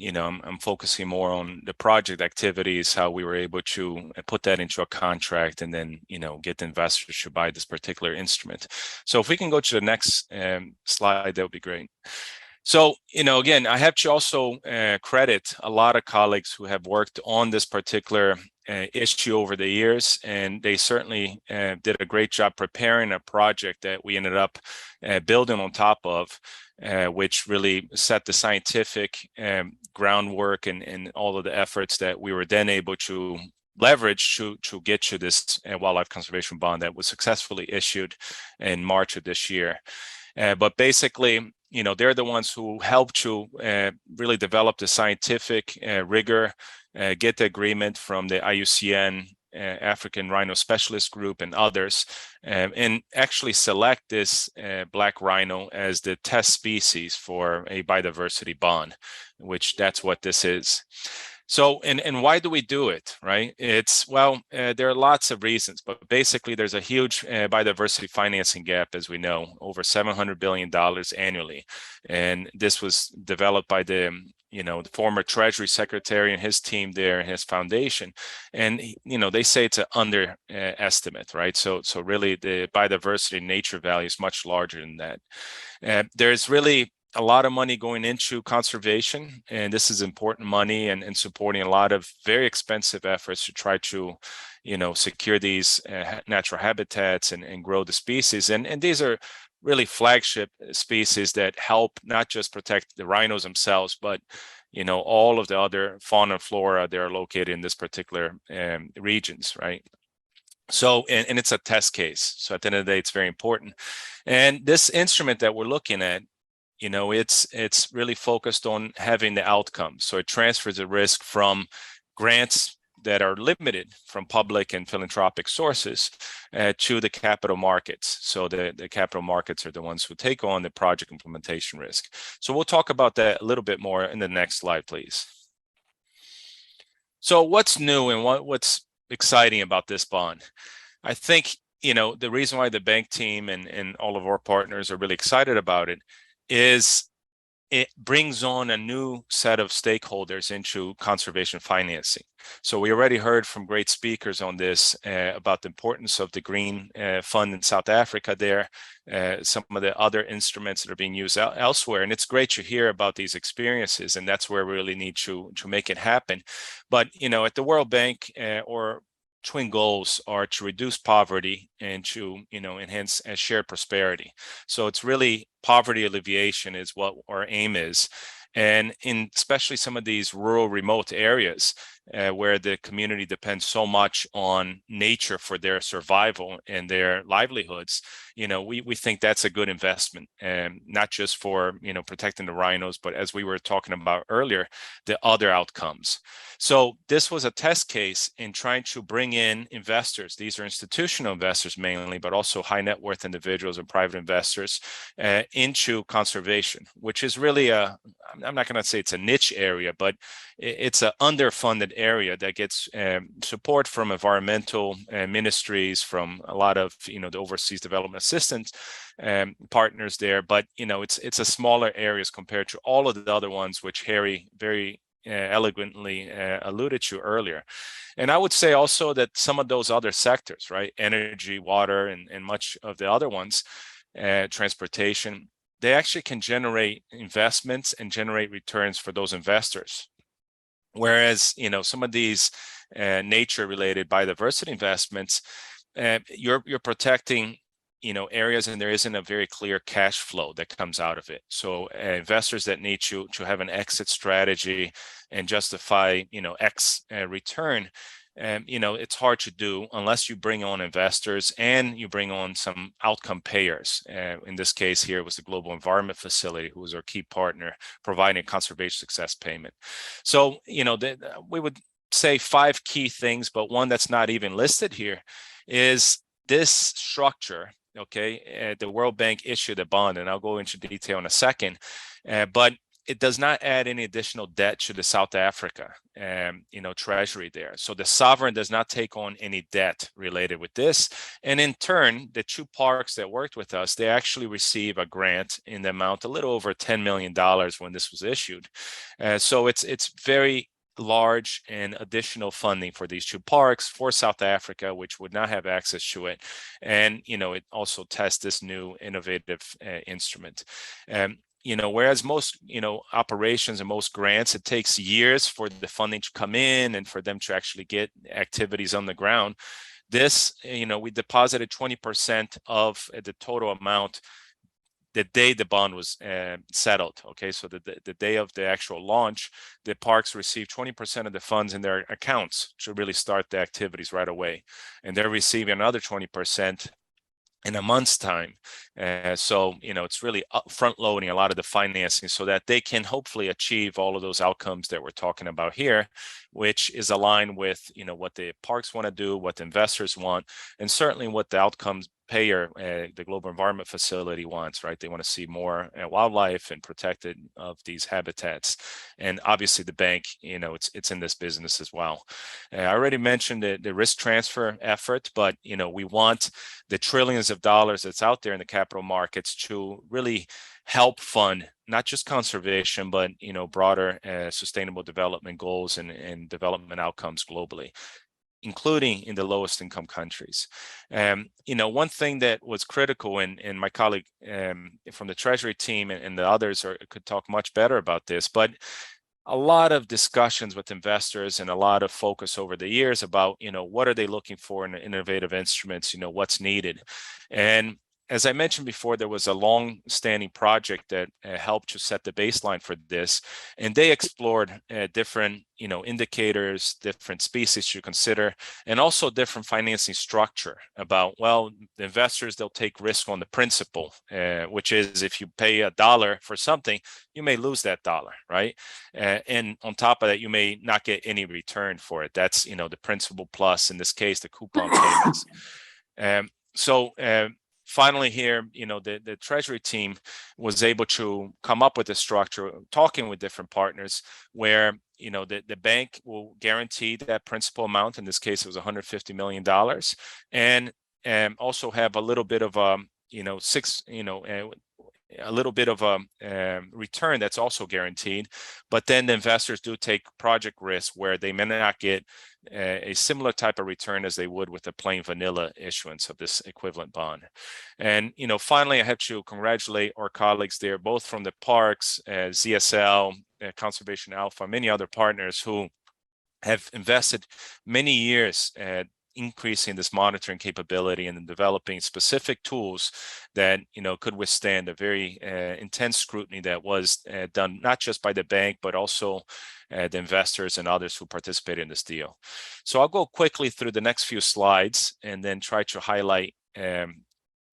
focusing more on the project activities, how we were able to put that into a contract and then, get the investors to buy this particular instrument. So if we can go to the next slide, that would be great. So, again, I have to also credit a lot of colleagues who have worked on this particular issue over the years, and they certainly did a great job preparing a project that we ended up building on top of, which really set the scientific groundwork and all of the efforts that we were then able to leverage to get to this wildlife conservation bond that was successfully issued in March of this year. But basically, they're the ones who helped to really develop the scientific rigor, get the agreement from the IUCN, African Rhino Specialist Group and others, and actually select this black rhino as the test species for a biodiversity bond, which that's what this is. So, and why do we do it, right? There are lots of reasons, but basically there's a huge biodiversity financing gap, as we know, over $700 billion annually. And this was developed by the former Treasury Secretary and his team there, his foundation. And, they say it's an underestimate, right? So really the biodiversity nature value is much larger than that. There's really a lot of money going into conservation, and this is important money and supporting a lot of very expensive efforts to try to, secure these natural habitats and grow the species. And these are really flagship species that help not just protect the rhinos themselves, but, all of the other fauna and flora that are located in this particular regions, right? So, and it's a test case. So at the end of the day, it's very important. And this instrument that we're looking at, it's really focused on having the outcomes. So it transfers the risk from grants that are limited from public and philanthropic sources to the capital markets. So the capital markets are the ones who take on the project implementation risk. So we'll talk about that a little bit more in the next slide, please. So what's new and what's exciting about this bond? I think, the reason why the bank team and all of our partners are really excited about it is it brings on a new set of stakeholders into conservation financing. So we already heard from great speakers on this about the importance of the Green Fund in South Africa there, some of the other instruments that are being used elsewhere. And it's great to hear about these experiences, and that's where we really need to make it happen. But, at the World Bank or twin goals are to reduce poverty and to enhance shared prosperity. So it's really poverty alleviation is what our aim is. And in especially some of these rural remote areas, where the community depends so much on nature for their survival and their livelihoods, we think that's a good investment, and not just for protecting the rhinos, but as we were talking about earlier, the other outcomes. So this was a test case in trying to bring in investors. These are institutional investors mainly, but also high net worth individuals and private investors into conservation, which is really I'm not going to say it's a niche area, but it's an underfunded area that gets support from environmental ministries, from a lot of the overseas development assistance partners there. But it's a smaller areas compared to all of the other ones, which Harry very eloquently alluded to earlier. And I would say also that some of those other sectors, right, energy, water, and much of the other ones, transportation, they actually can generate investments and generate returns for those investors. Whereas, some of these nature-related biodiversity investments, you're protecting, areas, and there isn't a very clear cash flow that comes out of it. So investors that need to have an exit strategy and justify, X return, it's hard to do unless you bring on investors and you bring on some outcome payers. In this case here, it was the Global Environment Facility, who was our key partner, providing conservation success payment. So, we would say 5 key things, but one that's not even listed here is this structure. Okay, the World Bank issued a bond, and I'll go into detail in a second, but it does not add any additional debt to the South Africa, treasury there. So the sovereign does not take on any debt related with this. And in turn, the 2 parks that worked with us, they actually receive a grant in the amount a little over $10 million when this was issued. So it's very large and additional funding for these 2 parks for South Africa, which would not have access to it. And, it also tests this new innovative instrument. Whereas most, operations and most grants, it takes years for the funding to come in and for them to actually get activities on the ground. This, we deposited 20% of the total amount the day the bond was settled. Okay, so the day of the actual launch, the parks received 20% of the funds in their accounts to really start the activities right away. And they're receiving another 20% in a month's time. So, it's really front loading a lot of the financing so that they can hopefully achieve all of those outcomes that we're talking about here, which is aligned with, what the parks want to do, what the investors want, and certainly what the outcomes payer, the Global Environment Facility wants, right? They want to see more wildlife and protected of these habitats. And obviously the bank, it's in this business as well. I already mentioned the risk transfer effort, but, we want the trillions of dollars that's out there in the capital markets to really help fund not just conservation, but, broader sustainable development goals and development outcomes globally, including in the lowest income countries. One thing that was critical, and my colleague from the Treasury team and the others could talk much better about this, but a lot of discussions with investors and a lot of focus over the years about, what are they looking for in innovative instruments, what's needed. And as I mentioned before, there was a long-standing project that helped to set the baseline for this, and they explored different, indicators, different species to consider, and also different financing structure about, well, the investors, they'll take risk on the principal, which is if you pay $1 for something, you may lose that dollar, right? And on top of that, you may not get any return for it. That's, the principal plus, in this case, the coupon payments. Finally here, the Treasury team was able to come up with a structure, talking with different partners, where, the bank will guarantee that principal amount. In this case, it was $150 million, and also have a little bit of a little bit of a return that's also guaranteed. But then the investors do take project risk, where they may not get a similar type of return as they would with a plain vanilla issuance of this equivalent bond. And, finally, I have to congratulate our colleagues there, both from the parks, ZSL, Conservation Alpha, many other partners who have invested many years increasing this monitoring capability and developing specific tools that could withstand a very intense scrutiny that was done not just by the bank, but also the investors and others who participated in this deal. So I'll go quickly through the next few slides and then try to highlight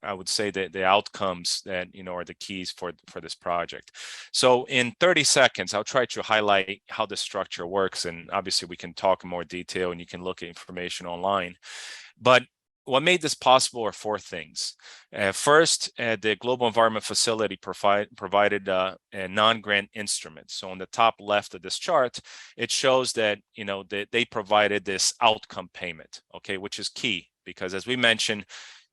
I would say that the outcomes that are the keys for this project. So in 30 seconds, I'll try to highlight how the structure works, and obviously we can talk in more detail and you can look at information online. But what made this possible are four things. First, the Global Environment Facility provided non-grant instruments. So on the top left of this chart, it shows that they provided this outcome payment, okay, which is key because, as we mentioned,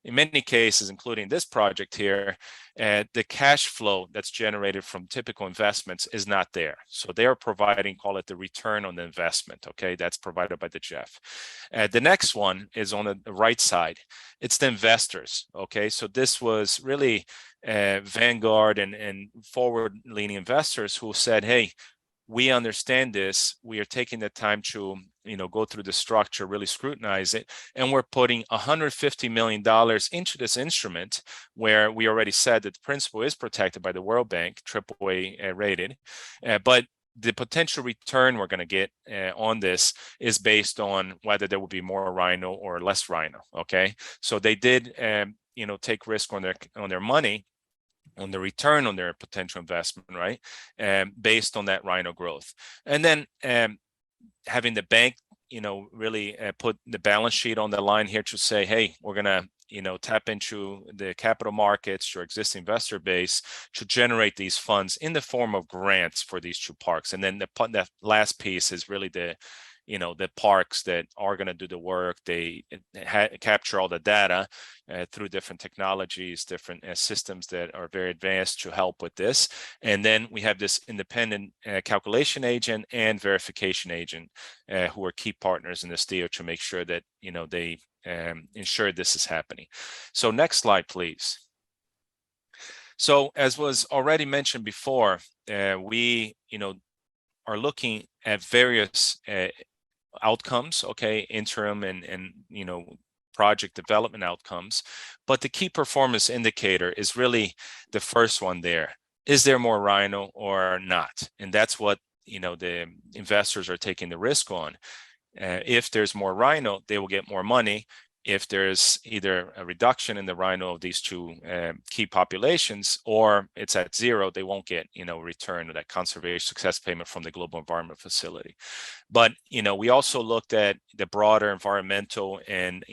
in many cases, including this project here, the cash flow that's generated from typical investments is not there. So they are providing, call it the return on the investment, okay? That's provided by the GEF. The next one is on the right side. It's the investors, okay? So this was really Vanguard and forward-leaning investors who said, hey, we understand this. We are taking the time to go through the structure, really scrutinize it, and we're putting $150 million into this instrument where we already said that the principal is protected by the World Bank, AAA rated, but the potential return we're going to get on this is based on whether there will be more rhino or less rhino. Okay, so they did take risk on their money, on the return on their potential investment, right? Based on that rhino growth. And then having the bank, really put the balance sheet on the line here to say, hey, we're going to, tap into the capital markets, your existing investor base to generate these funds in the form of grants for these two parks. And then the last piece is really the parks that are going to do the work. They capture all the data through different technologies, different systems that are very advanced to help with this. And then we have this independent calculation agent and verification agent who are key partners in this deal to make sure that, they ensure this is happening. So next slide, please. So as was already mentioned before, we, are looking at various outcomes, okay, interim and project development outcomes, but the key performance indicator is really the first one there. Is there more rhino or not? And that's what the investors are taking the risk on. If there's more rhino, they will get more money. If there's either a reduction in the rhino of these two key populations, or it's at zero, they won't get, return of that conservation success payment from the Global Environment Facility. But, we also looked at the broader environmental and,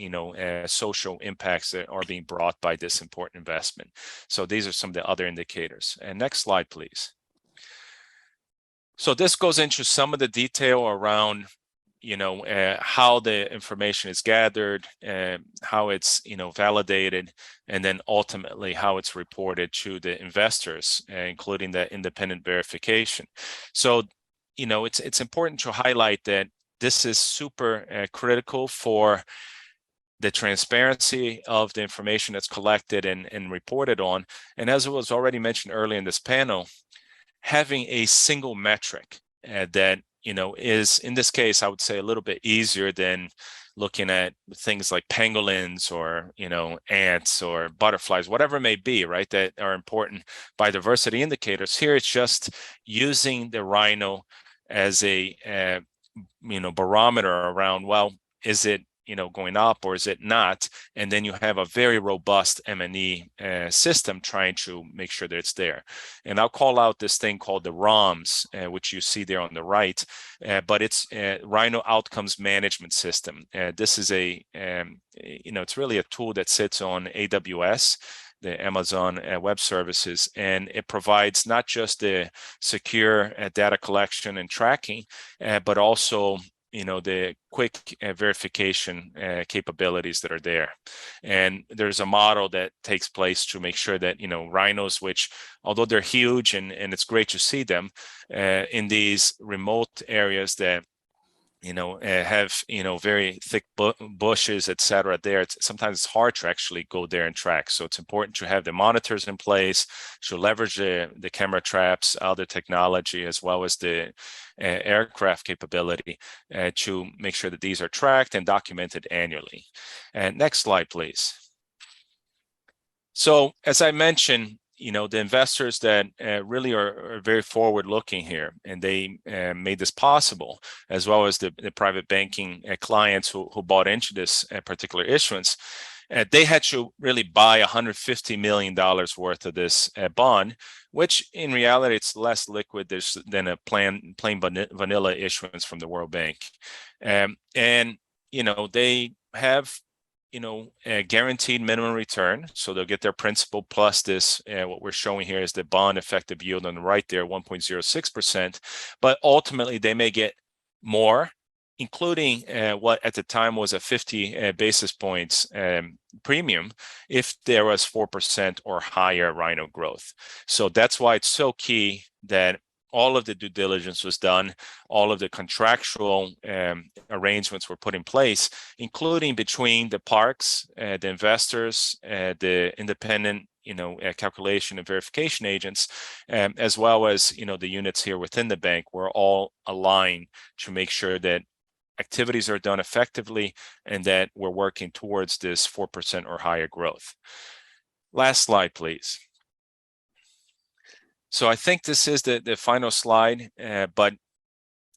social impacts that are being brought by this important investment. So these are some of the other indicators. And next slide, please. So this goes into some of the detail around how the information is gathered, how it's, validated, and then ultimately how it's reported to the investors, including the independent verification. So, it's important to highlight that this is super critical for the transparency of the information that's collected and reported on. And as it was already mentioned earlier in this panel, having a single metric that is, in this case, I would say a little bit easier than looking at things like pangolins or, ants or butterflies, whatever it may be, right, that are important biodiversity indicators. Here, it's just using the rhino as a, barometer around, well, is it, going up or is it not? And then you have a very robust M&E system trying to make sure that it's there. And I'll call out this thing called the ROMS, which you see there on the right, but it's Rhino Outcomes Management System. This is it's really a tool that sits on AWS, the Amazon Web Services, and it provides not just the secure data collection and tracking, but also the quick verification capabilities that are there. And there's a model that takes place to make sure that, rhinos, which, although they're huge and it's great to see them in these remote areas that, have, very thick bushes, et cetera, there, sometimes it's hard to actually go there and track. So it's important to have the monitors in place, to leverage the camera traps, other technology, as well as the aircraft capability to make sure that these are tracked and documented annually. And next slide, please. So as I mentioned, the investors that really are very forward looking here, and they made this possible, as well as the private banking clients who bought into this particular issuance, they had to really buy $150 million worth of this bond, which in reality it's less liquid than a plain vanilla issuance from the World Bank. And they have a guaranteed minimum return, so they'll get their principal plus this. What we're showing here is the bond effective yield on the right there, 1.06%. But ultimately, they may get more, including what at the time was a 50 basis points premium if there was 4% or higher rhino growth. So that's why it's so key that all of the due diligence was done, all of the contractual arrangements were put in place, including between the parks, the investors, the independent calculation and verification agents, as well as the units here within the bank. We're all aligned to make sure that activities are done effectively and that we're working towards this 4% or higher growth. Last slide, please. So I think this is the final slide, but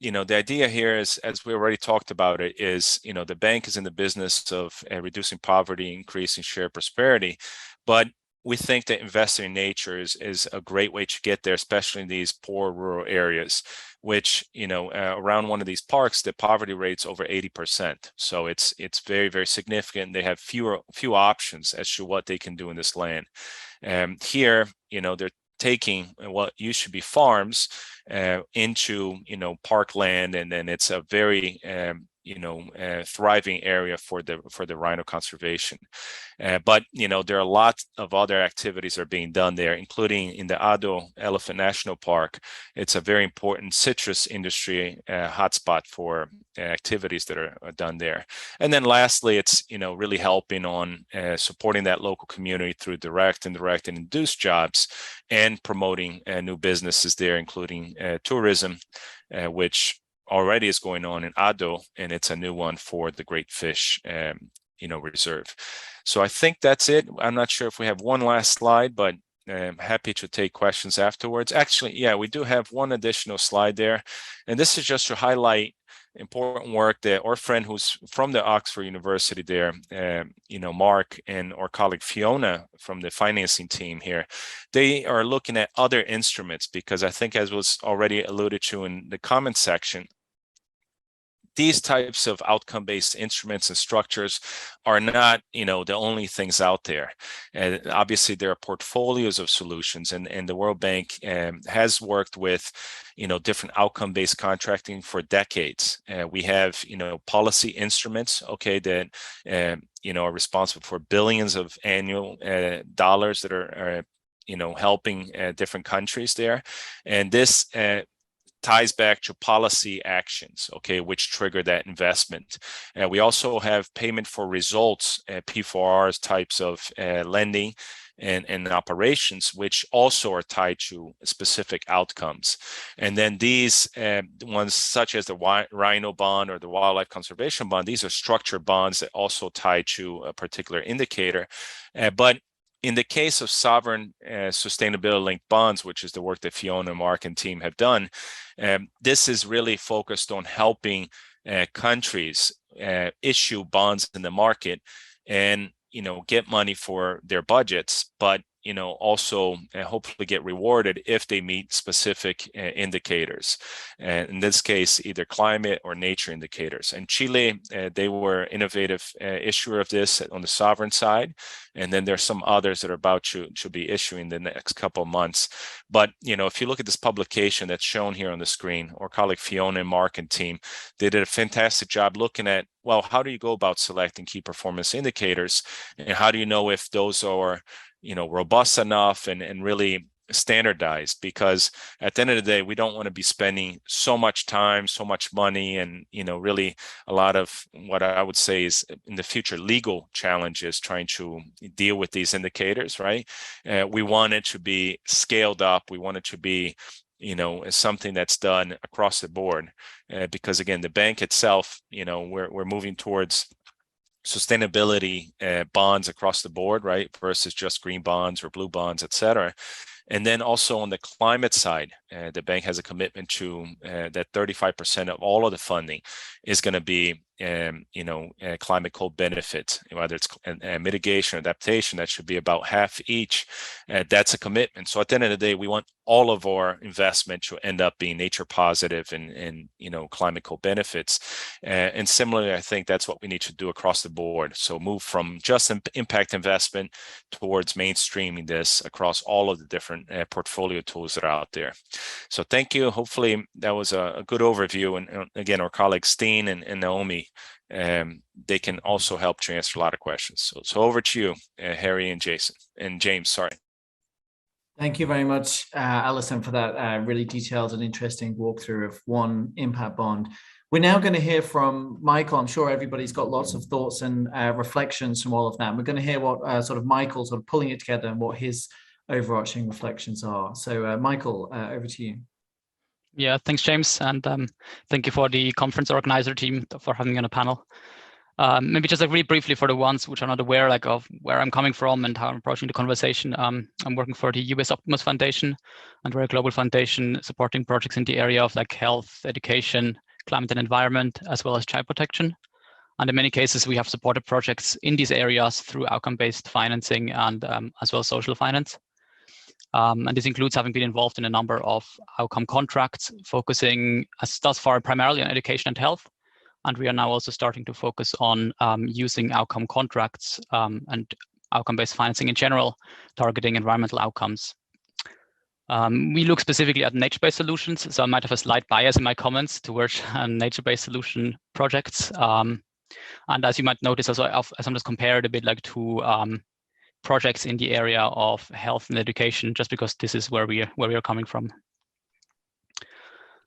the idea here is, as we already talked about it, is the bank is in the business of reducing poverty, increasing shared prosperity, but we think that investing in nature is a great way to get there, especially in these poor rural areas, which around one of these parks, the poverty rate's over 80%. So it's very, very significant. They have few options as to what they can do in this land. Here, they're taking what used to be farms into parkland, and then it's a very thriving area for the rhino conservation. But there are a lot of other activities that are being done there, including in the Ado Elephant National Park. It's a very important citrus industry hotspot for activities that are done there. And then lastly, it's really helping on supporting that local community through direct, indirect, and induced jobs, and promoting new businesses there, including tourism, which already is going on in Ado, and it's a new one for the Great Fish Reserve. So I think that's it. I'm not sure if we have one last slide, but I'm happy to take questions afterwards. Actually, yeah, we do have one additional slide there, and this is just to highlight important work that our friend who's from the Oxford University there, Mark, and our colleague Fiona from the financing team here, they are looking at other instruments, because I think, as was already alluded to in the comment section, these types of outcome-based instruments and structures are not, the only things out there. And obviously, there are portfolios of solutions, and the World Bank has worked with, different outcome-based contracting for decades. We have, policy instruments, that are responsible for billions of annual dollars that are helping different countries there, and this ties back to policy actions, which trigger that investment. We also have payment for results, P4Rs types of lending and operations, which also are tied to specific outcomes. And then these ones, such as the Rhino Bond or the Wildlife Conservation Bond, these are structured bonds that also tie to a particular indicator. But in the case of sovereign sustainability-linked bonds, which is the work that Fiona, Mark, and team have done, this is really focused on helping countries issue bonds in the market and get money for their budgets, but also hopefully get rewarded if they meet specific indicators. And in this case, either climate or nature indicators. And Chile, they were innovative issuer of this on the sovereign side. And then there's some others that are about to be issuing the next couple of months. But, if you look at this publication that's shown here on the screen, our colleague Fiona, Mark, and team, they did a fantastic job looking at, well, how do you go about selecting key performance indicators? And how do you know if those are robust enough and really standardized? Because at the end of the day, we don't want to be spending so much time, so much money, and really a lot of what I would say is in the future legal challenges trying to deal with these indicators, right? We want it to be scaled up. We want it to be something that's done across the board, because again, the bank itself, we're moving towards sustainability bonds across the board, right, versus just green bonds or blue bonds, et cetera. And then also on the climate side, the bank has a commitment to that 35% of all of the funding is going to be, climate co-benefit, whether it's mitigation or adaptation. That should be about half each. That's a commitment. So at the end of the day, we want all of our investment to end up being nature positive and climate co-benefits. And similarly, I think that's what we need to do across the board. So move from just impact investment towards mainstreaming this across all of the different portfolio tools that are out there. So thank you. Hopefully that was a good overview. And again, our colleagues Steen and Naomi, they can also help to answer a lot of questions. So over to you, Harry and James, sorry. Thank you very much, Alison, for that really detailed and interesting walkthrough of one impact bond. We're now going to hear from Michael. I'm sure everybody's got lots of thoughts and reflections from all of that. We're going to hear what sort of Michael sort of pulling it together and what his overarching reflections are. So Michael, over to you. Yeah, thanks, James. And thank you for the conference organizer team for having me on a panel. Maybe just really briefly for the ones which are not aware of where I'm coming from and how I'm approaching the conversation. I'm working for the US Optimus Foundation, and we're a global foundation supporting projects in the area of health, education, climate and environment, as well as child protection. And in many cases, we have supported projects in these areas through outcome-based financing and as well as social finance. And this includes having been involved in a number of outcome contracts, focusing thus far primarily on education and health. And we are now also starting to focus on using outcome contracts and outcome-based financing in general, targeting environmental outcomes. We look specifically at nature-based solutions, so I might have a slight bias in my comments towards nature-based solution projects. And as you might notice, also I sometimes compare it a bit to projects in the area of health and education, just because this is where we are coming from.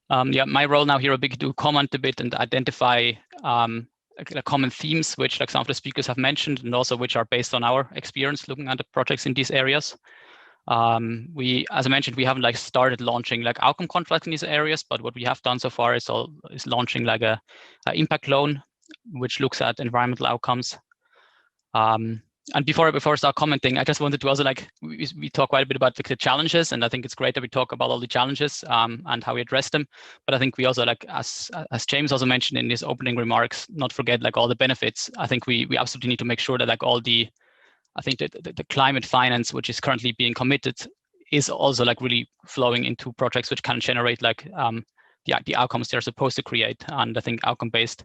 My role now here will be to comment a bit and identify common themes which some of the speakers have mentioned, and also which are based on our experience looking at the projects in these areas. As I mentioned, we haven't started launching outcome contracts in these areas, but what we have done so far is launching a impact loan, which looks at environmental outcomes. And before I start commenting, I just wanted to also we talk quite a bit about the challenges, and I think it's great that we talk about all the challenges and how we address them. But I think we also as James also mentioned in his opening remarks, not forget all the benefits. I think we absolutely need to make sure that all the the climate finance which is currently being committed is also really flowing into projects which can generate the outcomes they're supposed to create. And I think outcome-based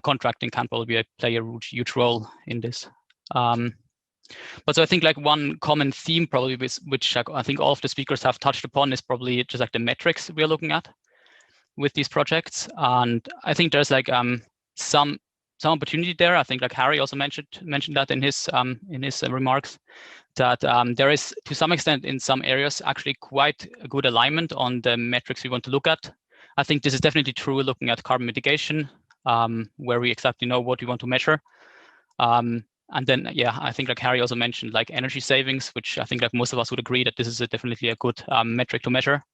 contracting can probably play a huge role in this. But so I think one common theme probably which I think all of the speakers have touched upon is probably just the metrics we are looking at with these projects. And I think there's some opportunity there. I think Harry also mentioned that in his remarks, that there is to some extent in some areas actually quite a good alignment on the metrics we want to look at. I think this is definitely true looking at carbon mitigation, where we exactly know what we want to measure. And then, I think Harry also mentioned energy savings, which I think most of us would agree that this is definitely a good metric to measure.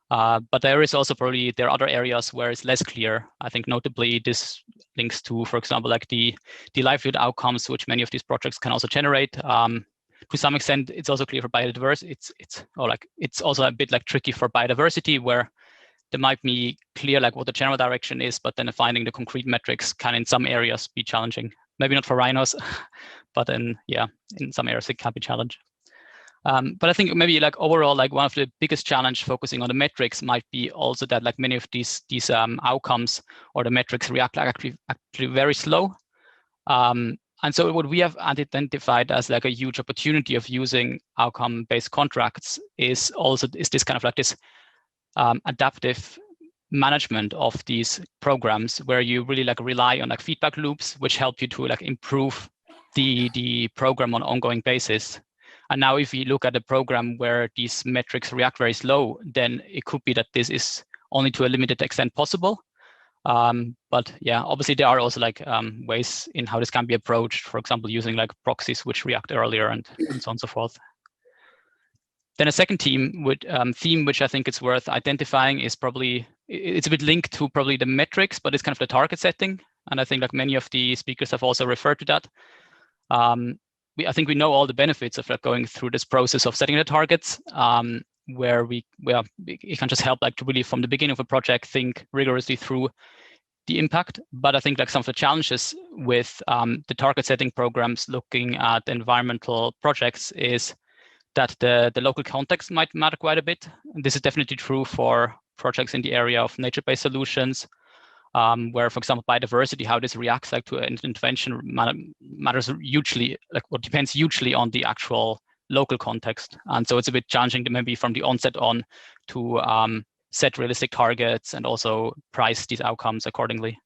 But there is also there are other areas where it's less clear. I think notably this links to, for example, the livelihood outcomes, which many of these projects can also generate. To some extent, it's also clear for biodiversity. It's also a bit tricky for biodiversity, where there might be clear what the general direction is, but then finding the concrete metrics can in some areas be challenging. Maybe not for rhinos, but in some areas it can be challenging. But I think maybe overall, one of the biggest challenge focusing on the metrics might be also that many of these outcomes or the metrics react actually very slow. And so what we have identified as a huge opportunity of using outcome-based contracts is this kind of this adaptive management of these programs, where you really rely on feedback loops, which help you to improve the program on an ongoing basis. And now if you look at a program where these metrics react very slow, then it could be that this is only to a limited extent possible. But obviously there are also ways in how this can be approached, for example, using proxies which react earlier and so on and so forth. Then a second theme which I think it's worth identifying is probably, it's a bit linked to probably the metrics, but it's kind of the target setting. And I think like many of the speakers have also referred to that. I think we know all the benefits of like going through this process of setting the targets, where it can just help like to really from the beginning of a project think rigorously through the impact. But I think like some of the challenges with the target setting programs looking at environmental projects is that the local context might matter quite a bit. And this is definitely true for projects in the area of nature-based solutions, where, for example, biodiversity, how this reacts like to an intervention matters hugely, like what depends hugely on the actual local context. And so it's a bit challenging to maybe from the onset on to set realistic targets and also price these outcomes accordingly.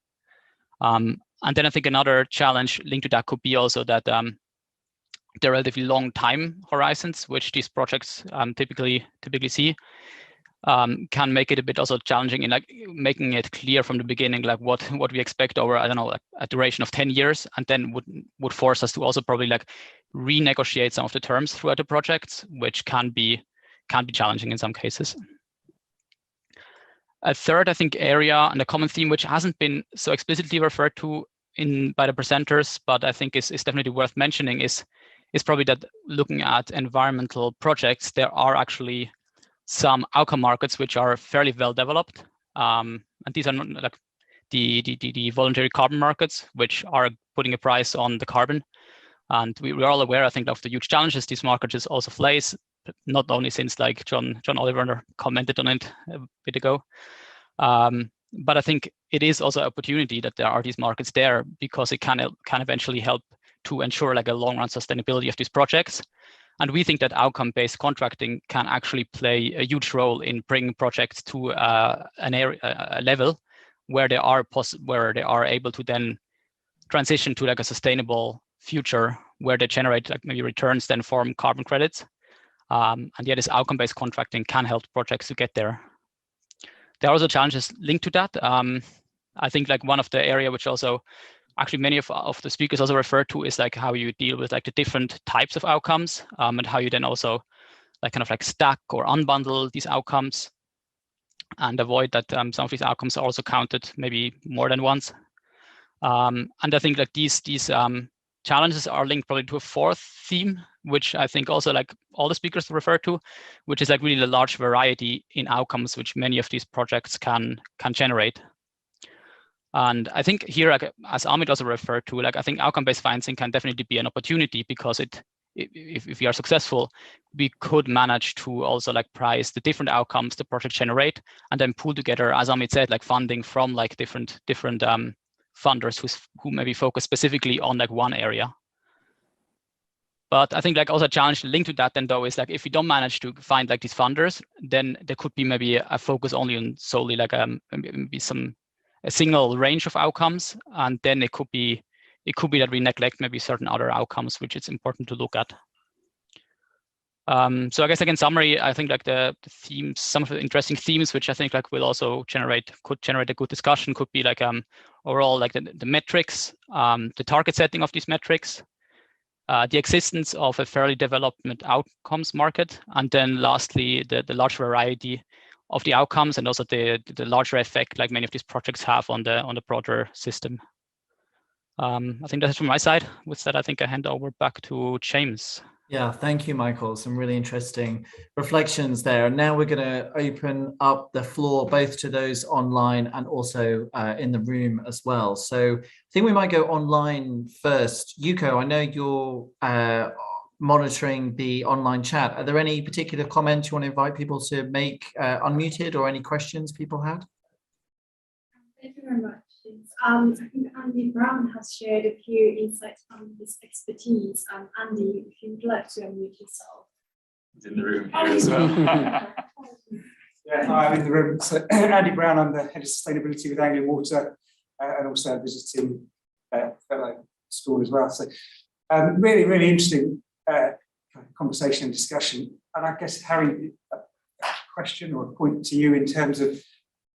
And then I think another challenge linked to that could be also that the relatively long time horizons, which these projects typically see, can make it a bit also challenging in like making it clear from the beginning, like what we expect over, I don't know, like a duration of 10 years, and then would force us to also probably like renegotiate some of the terms throughout the projects, which can be challenging in some cases. A third, I think, area and a common theme which hasn't been so explicitly referred to by the presenters, but I think is definitely worth mentioning is probably that looking at environmental projects, there are actually some outcome markets which are fairly well developed, and these are not like the voluntary carbon markets, which are putting a price on the carbon. And we're all aware, I think, of the huge challenges these markets also face, not only since like John Oliver commented on it a bit ago, but I think it is also an opportunity that there are these markets there, because it can eventually help to ensure like a long-run sustainability of these projects. And we think that outcome-based contracting can actually play a huge role in bringing projects to a level where they are able to then transition to like a sustainable future, where they generate like maybe returns then from carbon credits. And yeah, this outcome-based contracting can help projects to get there. There are also challenges linked to that. I think like one of the area which also actually many of the speakers also referred to is like how you deal with like the different types of outcomes, and how you then also like kind of like stack or unbundle these outcomes and avoid that some of these outcomes are also counted maybe more than once. And I think like these challenges are linked probably to a fourth theme, which I think also like all the speakers refer to, which is like really the large variety in outcomes which many of these projects can generate. And I think here, like as Amit also referred to, like I think outcome-based financing can definitely be an opportunity, because if we are successful, we could manage to also like price the different outcomes the project generate, and then pull together, as Amit said, like funding from like different funders who maybe focus specifically on like one area. But I think like also a challenge linked to that then though is like if we don't manage to find like these funders, then there could be maybe a focus only on solely like maybe a single range of outcomes, and then it could be that we neglect maybe certain other outcomes which it's important to look at. So I guess like in summary, I think like the themes, some of the interesting themes which I think like will also could generate a good discussion could be like overall like the metrics, the target setting of these metrics, the existence of a fairly developed outcomes market, and then lastly the large variety of the outcomes, and also the larger effect like many of these projects have on the broader system. I think that's from my side. With that, I think I hand over back to James. Yeah, thank you, Michael. Some really interesting reflections there. And now we're going to open up the floor both to those online and also in the room as well. So I think we might go online first. Yuko, I know you're monitoring the online chat. Are there any particular comments you want to invite people to make unmuted, or any questions people had? Thank you very much. I think Andy Brown has shared a few insights from his expertise. Andy, if you would like to unmute yourself. He's in the room here as well. Yeah, hi, I'm in the room. So Andy Brown, I'm the head of sustainability with Anglian Water, and also visiting fellow school as well. So really, really interesting conversation and discussion. And I guess, Harry, a question or a point to you in terms of,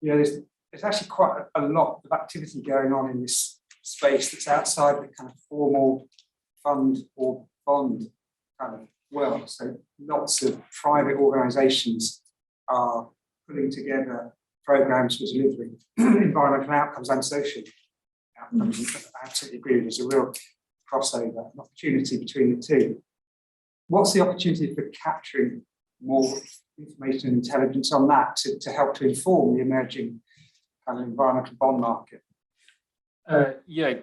you know, there's actually quite a lot of activity going on in this space that's outside the kind of formal fund or bond kind of world. So lots of private organisations are putting together programs for delivering environmental outcomes and social outcomes. I absolutely agree. There's a real crossover, an opportunity between the two. What's the opportunity for capturing more information and intelligence on that to help to inform the emerging kind of environmental bond market? Yeah,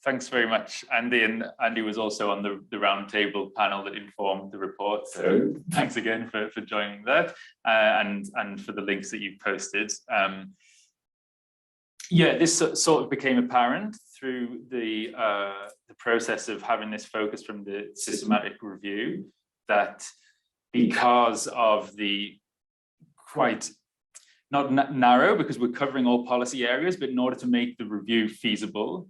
thanks very much, Andy. And Andy was also on the roundtable panel that informed the report. So thanks again for joining that and for the links that you've posted. Yeah, this sort of became apparent through the process of having this focus from the systematic review, that because of the quite not narrow, because we're covering all policy areas, but in order to make the review feasible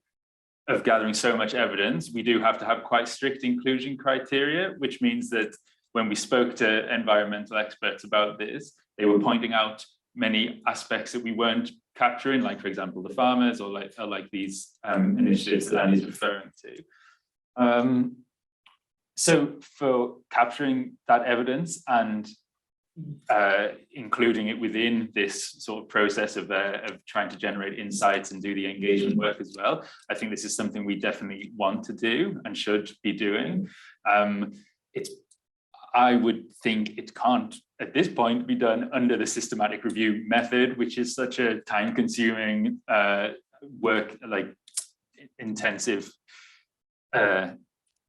of gathering so much evidence, we do have to have quite strict inclusion criteria, which means that when we spoke to environmental experts about this, they were pointing out many aspects that we weren't capturing, like, for example, the farmers or like these initiatives that Andy's referring to. So for capturing that evidence and including it within this sort of process of trying to generate insights and do the engagement work as well, I think this is something we definitely want to do and should be doing. I would think it can't at this point be done under the systematic review method, which is such a time-consuming work, like intensive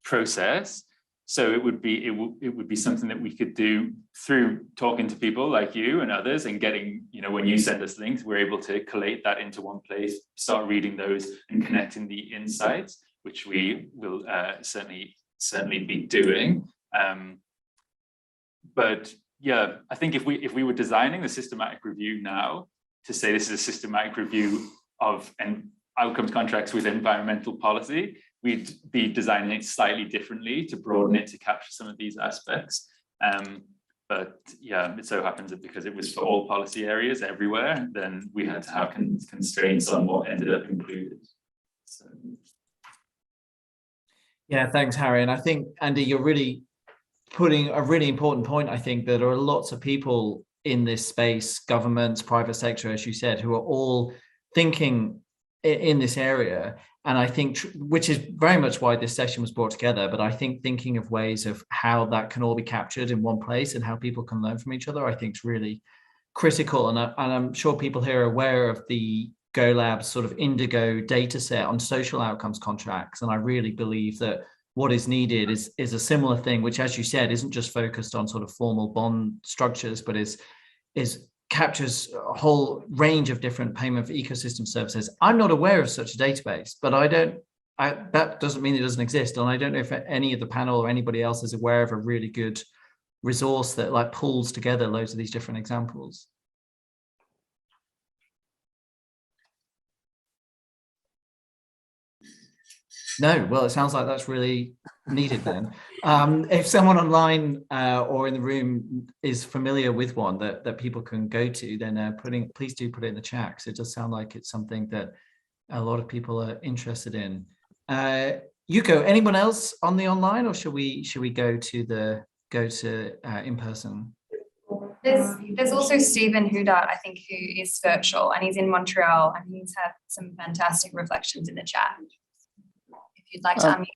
process. So it would be something that we could do through talking to people like you and others, and getting, you know, when you send us links, we're able to collate that into one place, start reading those and connecting the insights, which we will certainly be doing. But yeah, I think if we were designing the systematic review now to say this is a systematic review of outcomes contracts with environmental policy, we'd be designing it slightly differently to broaden it to capture some of these aspects. But yeah, it so happens that because it was for all policy areas everywhere, then we had to have constraints on what ended up included. So. Yeah, thanks, Harry. And I think, Andy, you're really putting a really important point. I think that there are lots of people in this space, governments, private sector, as you said, who are all thinking in this area. And I think, which is very much why this session was brought together, but I think thinking of ways of how that can all be captured in one place and how people can learn from each other, I think is really critical. And I'm sure people here are aware of the GoLab sort of Indigo data set on social outcomes contracts. And I really believe that what is needed is a similar thing, which, as you said, isn't just focused on sort of formal bond structures, but is captures a whole range of different payment for ecosystem services. I'm not aware of such a database, but that doesn't mean it doesn't exist. And I don't know if any of the panel or anybody else is aware of a really good resource that like pulls together loads of these different examples. No, well, it sounds like that's really needed then. If someone online or in the room is familiar with one that people can go to, then please do put it in the chat, because it does sound like it's something that a lot of people are interested in. Yuko, anyone else on the online, or should we go to in person? There's also Stephen Houdat, I think, who is virtual, and he's in Montreal, and he's had some fantastic reflections in the chat. If you'd like to unmute.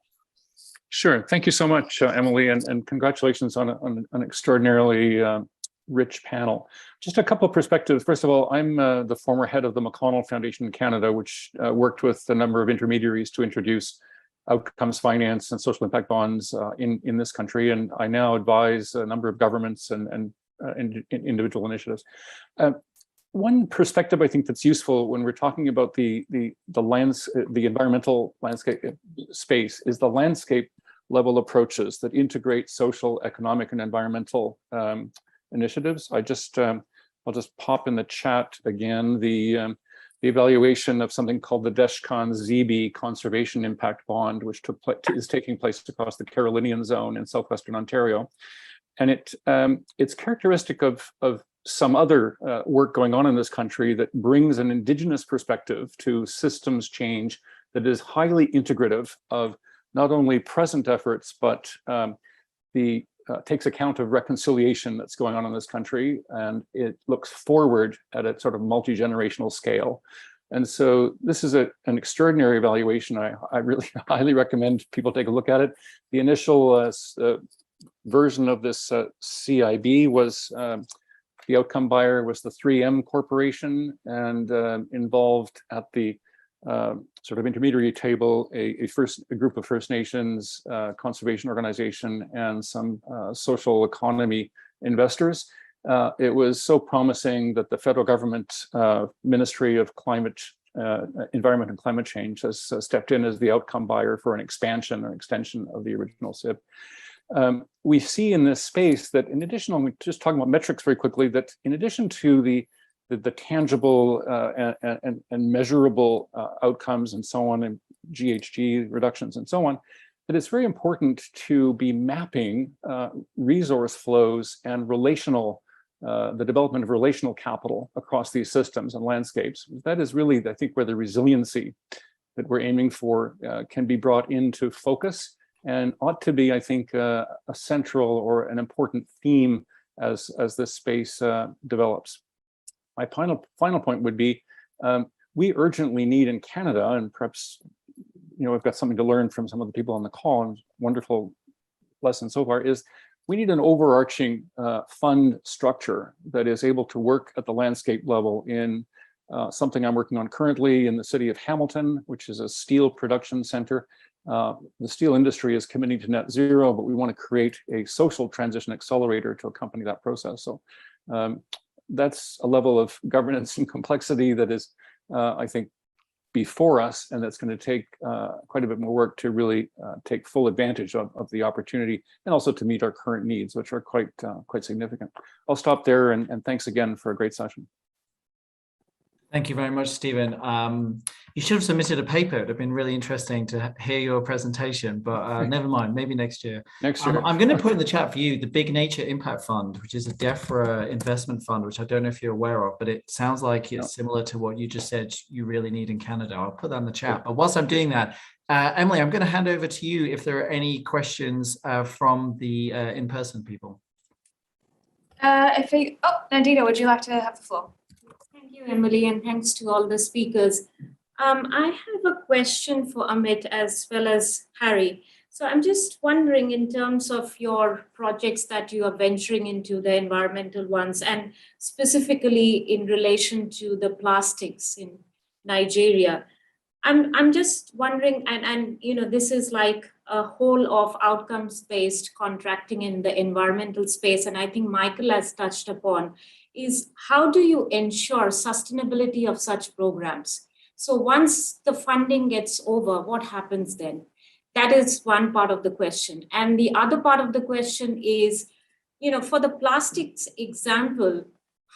Sure. Thank you so much, Emily, and congratulations on an extraordinarily rich panel. Just a couple of perspectives. First of all, I'm the former head of the McConnell Foundation in Canada, which worked with a number of intermediaries to introduce outcomes finance and social impact bonds in this country, and I now advise a number of governments and individual initiatives. One perspective I think that's useful when we're talking about the environmental landscape space is the landscape level approaches that integrate social, economic, and environmental initiatives. I'll just pop in the chat again the evaluation of something called the Deshkan-Zibi Conservation Impact Bond, which is taking place across the Carolinian Zone in southwestern Ontario, and it's characteristic of some other work going on in this country that brings an Indigenous perspective to systems change that is highly integrative of not only present efforts, but takes account of reconciliation that's going on in this country, and it looks forward at a sort of multi-generational scale. And so this is an extraordinary evaluation. I really highly recommend people take a look at it. The initial version of this CIB was, the outcome buyer was the 3M Corporation, and involved at the sort of intermediary table a group of First Nations, conservation organization, and some social economy investors. It was so promising that the federal government Ministry of Environment and Climate Change has stepped in as the outcome buyer for an expansion or extension of the original SIB. We see in this space that, in addition, we're just talking about metrics very quickly, that in addition to the tangible and measurable outcomes and so on, and GHG reductions and so on, that it's very important to be mapping resource flows and the development of relational capital across these systems and landscapes. That is really, I think, where the resiliency that we're aiming for can be brought into focus, and ought to be, I think, a central or an important theme as this space develops. My final point would be, we urgently need in Canada, and perhaps we've got something to learn from some of the people on the call, and wonderful lesson so far, is we need an overarching fund structure that is able to work at the landscape level in something I'm working on currently in the city of Hamilton, which is a steel production center. The steel industry is committing to net zero, but we want to create a social transition accelerator to accompany that process. So that's a level of governance and complexity that is, I think, before us, and that's going to take quite a bit more work to really take full advantage of the opportunity, and also to meet our current needs, which are quite significant. I'll stop there, and thanks again for a great session. Thank you very much, Stephen. You should have submitted a paper. It would have been really interesting to hear your presentation, but never mind, maybe next year. Next year. I'm going to put in the chat for you the Big Nature Impact Fund, which is a DEFRA investment fund, which I don't know if you're aware of, but it sounds like it's similar to what you just said you really need in Canada. I'll put that in the chat. But whilst I'm doing that, Emily, I'm going to hand over to you if there are any questions from the in-person people. Nandita, would you like to have the floor? Thank you, Emily, and thanks to all the speakers. I have a question for Amit as well as Harry. So I'm just wondering, in terms of your projects that you are venturing into, the environmental ones, and specifically in relation to the plastics in Nigeria, I'm just wondering, and this is like a whole of outcomes-based contracting in the environmental space, and I think Michael has touched upon, is how do you ensure sustainability of such programs? So once the funding gets over, what happens then? That is one part of the question. And the other part of the question is, for the plastics example,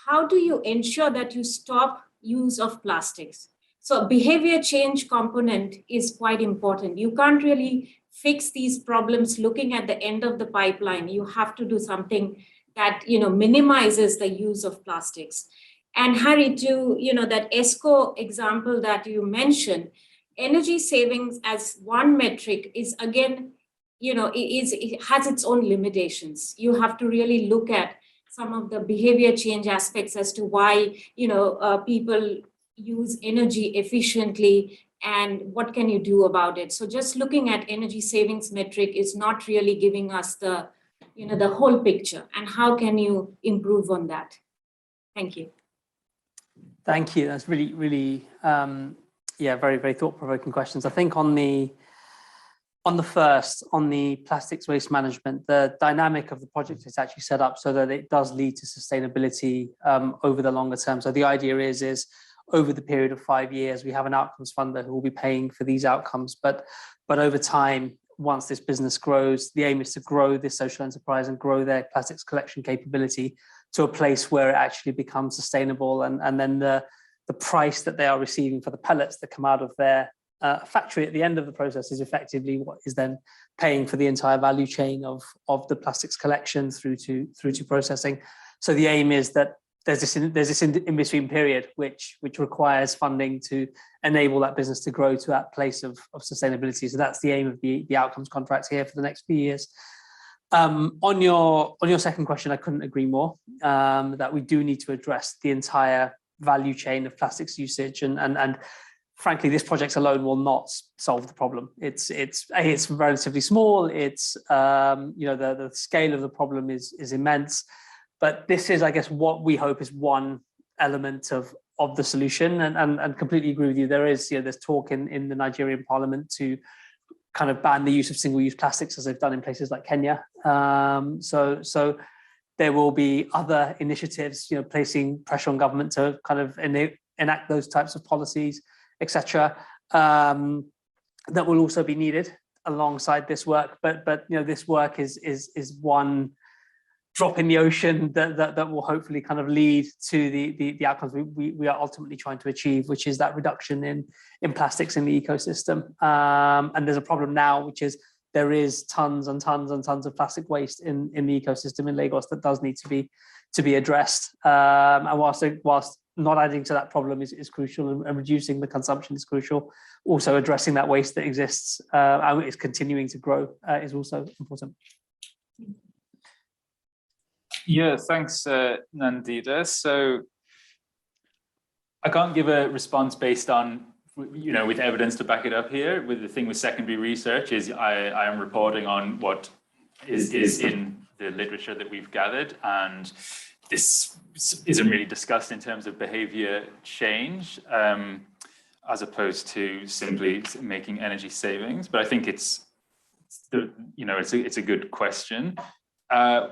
how do you ensure that you stop use of plastics? So behavior change component is quite important. You can't really fix these problems looking at the end of the pipeline. You have to do something that minimizes the use of plastics. And Harry, to that ESCO example that you mentioned, energy savings as one metric is, again, it has its own limitations. You have to really look at some of the behavior change aspects as to why people use energy efficiently and what can you do about it. So just looking at energy savings metric is not really giving us the whole picture, and how can you improve on that? Thank you. Thank you. That's really, really, very, very thought-provoking questions. I think on the plastics waste management, the dynamic of the project is actually set up so that it does lead to sustainability over the longer term. So the idea is over the period of 5 years, we have an outcomes funder who will be paying for these outcomes. But over time, once this business grows, the aim is to grow this social enterprise and grow their plastics collection capability to a place where it actually becomes sustainable. And then the price that they are receiving for the pellets that come out of their factory at the end of the process is effectively what is then paying for the entire value chain of the plastics collection through to processing. So the aim is that there's this in-between period which requires funding to enable that business to grow to that place of sustainability. So that's the aim of the outcomes contracts here for the next few years. On your second question, I couldn't agree more that we do need to address the entire value chain of plastics usage, and frankly, this project alone will not solve the problem. It's relatively small. It's the scale of the problem is immense, but this is, I guess, what we hope is one element of the solution. And completely agree with you. There's talk in the Nigerian parliament to kind of ban the use of single-use plastics, as they've done in places like Kenya. So there will be other initiatives, placing pressure on government to kind of enact those types of policies, etc. That will also be needed alongside this work. But this work is one drop in the ocean that will hopefully kind of lead to the outcomes we are ultimately trying to achieve, which is that reduction in plastics in the ecosystem. And there's a problem now, which is there is tons and tons and tons of plastic waste in the ecosystem in Lagos that does need to be addressed. And whilst not adding to that problem is crucial, and reducing the consumption is crucial, also addressing that waste that exists and is continuing to grow is also important. Yeah, thanks, Nandita. So I can't give a response based on, with evidence to back it up here. With the thing with secondary research is I am reporting on what is in the literature that we've gathered, and this isn't really discussed in terms of behavior change, as opposed to simply making energy savings. But I think it's a good question.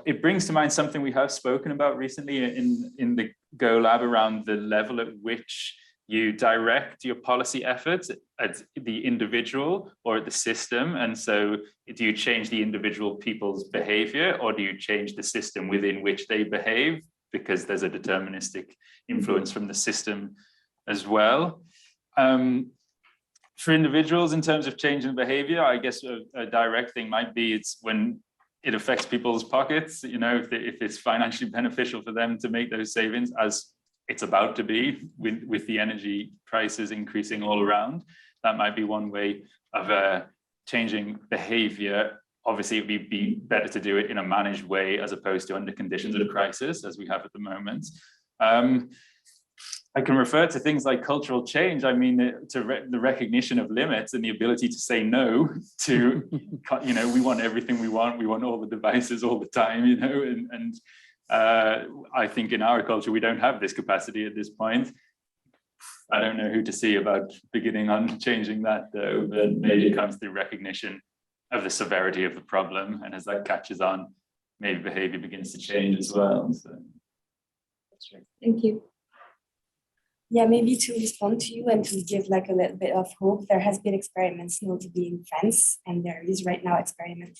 It brings to mind something we have spoken about recently in the GoLab around the level at which you direct your policy efforts at the individual or at the system. And so do you change the individual people's behavior, or do you change the system within which they behave? Because there's a deterministic influence from the system as well. For individuals, in terms of changing behavior, I guess a direct thing might be it's when it affects people's pockets, if it's financially beneficial for them to make those savings, as it's about to be with the energy prices increasing all around. That might be one way of changing behavior. Obviously, it would be better to do it in a managed way as opposed to under conditions of crisis, as we have at the moment. I can refer to things like cultural change. I mean, the recognition of limits and the ability to say no to, we want everything we want all the devices all the time, and I think in our culture, we don't have this capacity at this point. I don't know who to see about beginning on changing that though, but maybe it comes through recognition of the severity of the problem. And as that catches on, maybe behavior begins to change as well. So. That's right. Thank you. Yeah, maybe to respond to you and to give like a little bit of hope, there has been experiments notably in France, and there is right now experiment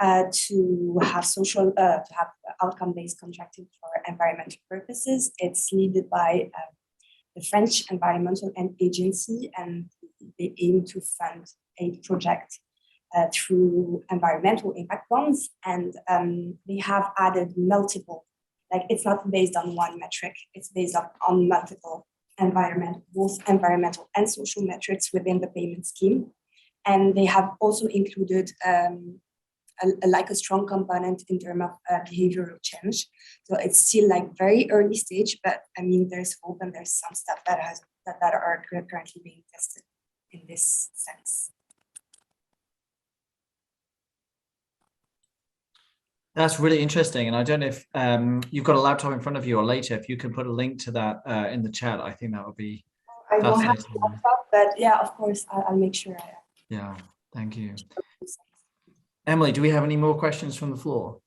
to have outcome-based contracting for environmental purposes. It's led by the French Environmental Agency, and they aim to fund a project through environmental impact bonds, and they have added multiple. Like, it's not based on one metric, it's based on multiple both environmental and social metrics within the payment scheme. And they have also included a strong component in terms of behavioral change. So it's still like very early stage, but I mean, there's hope, and there's some stuff that are currently being tested in this sense. That's really interesting. And I don't know if you've got a laptop in front of you, or later, if you can put a link to that in the chat, I think that would be I don't have a laptop, but yeah, of course, I'll make sure. Yeah, thank you. Emily, do we have any more questions from the floor?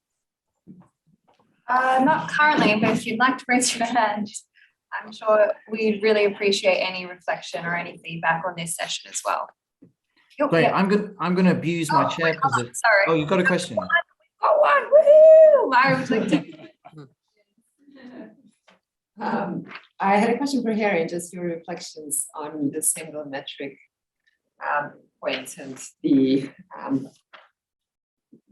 Not currently, but if you'd like to raise your hand, I'm sure we'd really appreciate any reflection or any feedback on this session as well. Great, yeah. I'm going to abuse my chair because it's. Sorry. Oh, you've got a question. Oh, woohoo! I would like to. I had a question for Harry, and just your reflections on the single metric point and the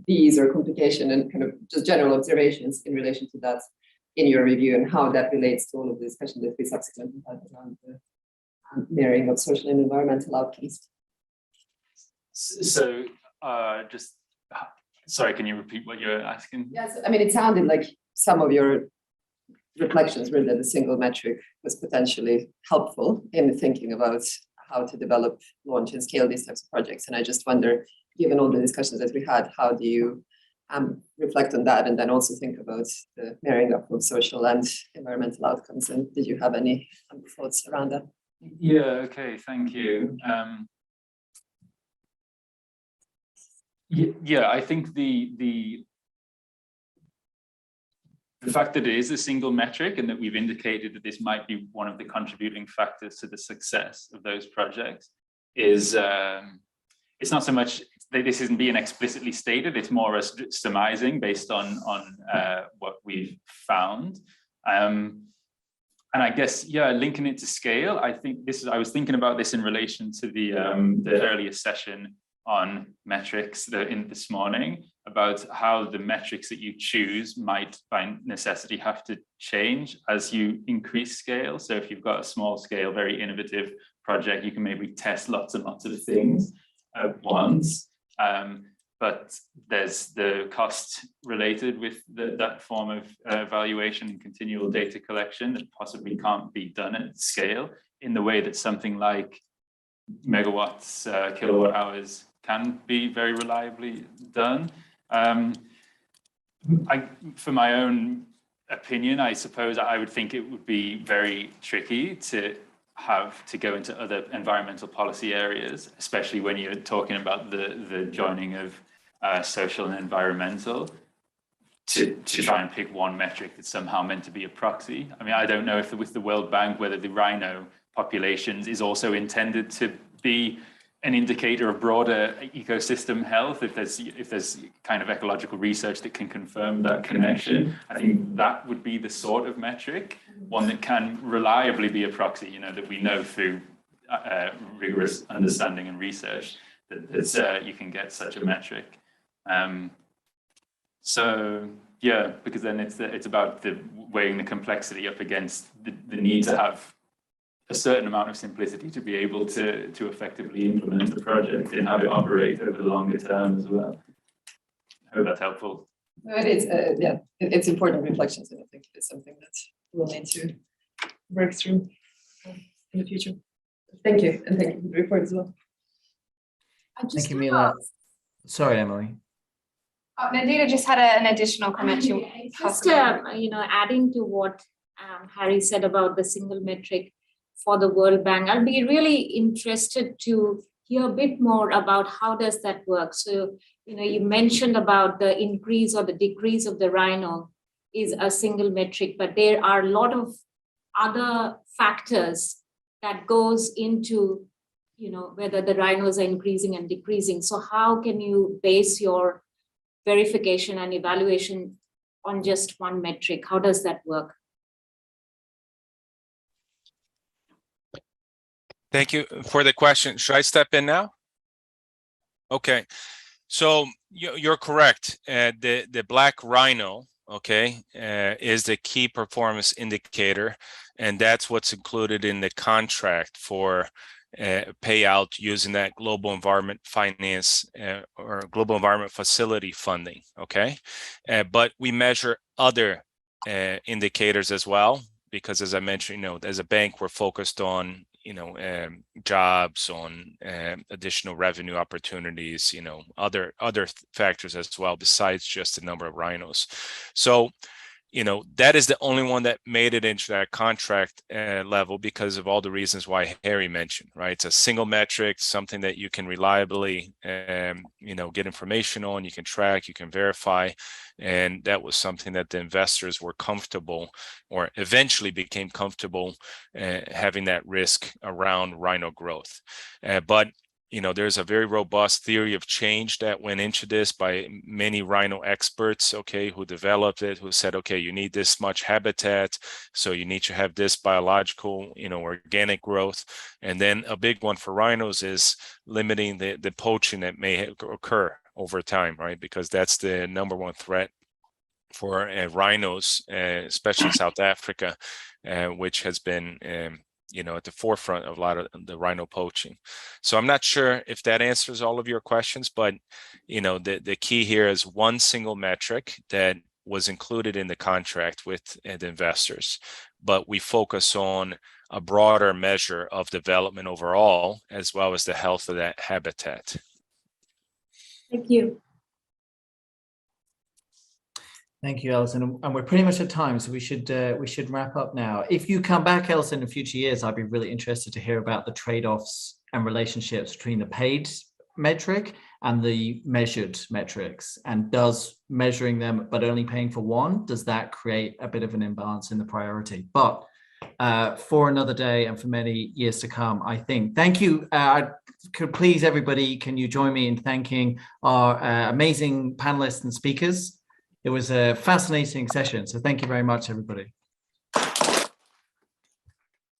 ease or complication, and kind of just general observations in relation to that in your review, and how that relates to all of the discussion that we subsequently had around the mirroring of social and environmental outcomes. So just, sorry, can you repeat what you're asking? Yes, I mean, it sounded like some of your reflections were that a single metric was potentially helpful in thinking about how to develop, launch, and scale these types of projects. And I just wonder, given all the discussions that we had, how do you reflect on that, and then also think about the marrying up of social and environmental outcomes? And did you have any thoughts around that? Yeah, okay, thank you. Yeah, I think the fact that it is a single metric and that we've indicated that this might be one of the contributing factors to the success of those projects is, it's not so much, this isn't being explicitly stated, it's more as surmising based on what we've found. And I guess, yeah, linking it to scale, I think I was thinking about this in relation to the earlier session on metrics this morning, about how the metrics that you choose might by necessity have to change as you increase scale. So if you've got a small scale, very innovative project, you can maybe test lots and lots of things at once. But there's the cost related with that form of evaluation and continual data collection that possibly can't be done at scale in the way that something like megawatts, kilowatt hours can be very reliably done. For my own opinion, I suppose I would think it would be very tricky to have to go into other environmental policy areas, especially when you're talking about the joining of social and environmental, to try and pick one metric that's somehow meant to be a proxy. I mean, I don't know if with the World Bank, whether the rhino populations is also intended to be an indicator of broader ecosystem health, if there's kind of ecological research that can confirm that connection. I think that would be the sort of metric, one that can reliably be a proxy, you know, that we know through rigorous understanding and research that you can get such a metric. So yeah, because then it's about weighing the complexity up against the need to have a certain amount of simplicity to be able to effectively implement the project and have it operate over the longer term as well. I hope that's helpful. No, it is, yeah, it's important reflections, and I think it's something that we'll need to work through in the future. Thank you, and thank you for the report as well. Thank you, Mila. Sorry, Emily. Nandita just had an additional comment. Just adding to what Harry said about the single metric for the World Bank, I'll be really interested to hear a bit more about how does that work. So, you mentioned about the increase or the decrease of the rhino is a single metric, but there are a lot of other factors that goes into, whether the rhinos are increasing and decreasing. So how can you base your verification and evaluation on just one metric? How does that work? Thank you for the question. Should I step in now? Okay, so you're correct. The black rhino, okay, is the key performance indicator, and that's what's included in the contract for payout using that global environment finance or global environment facility funding, okay? But we measure other indicators as well, because as I mentioned, as a bank, we're focused on jobs, on additional revenue opportunities, other factors as well, besides just the number of rhinos. So, that is the only one that made it into that contract level because of all the reasons why Harry mentioned, right? It's a single metric, something that you can reliably, get information on, you can track, you can verify. And that was something that the investors were comfortable, or eventually became comfortable having that risk around rhino growth. But there's a very robust theory of change that went into this by many rhino experts, okay, who developed it, who said, okay, you need this much habitat, so you need to have this biological, organic growth. And then a big one for rhinos is limiting the poaching that may occur over time, right? Because that's the number one threat for rhinos, especially in South Africa, which has been at the forefront of a lot of the rhino poaching. So I'm not sure if that answers all of your questions, but the key here is one single metric that was included in the contract with the investors, but we focus on a broader measure of development overall, as well as the health of that habitat. Thank you. Thank you, Alison. And we're pretty much at time, so we should wrap up now. If you come back, Alison, in future years, I'd be really interested to hear about the trade-offs and relationships between the paid metric and the measured metrics. And does measuring them but only paying for one, does that create a bit of an imbalance in the priority? But for another day and for many years to come, I think. Thank you. Could please, everybody, can you join me in thanking our amazing panelists and speakers? It was a fascinating session. So thank you very much, everybody.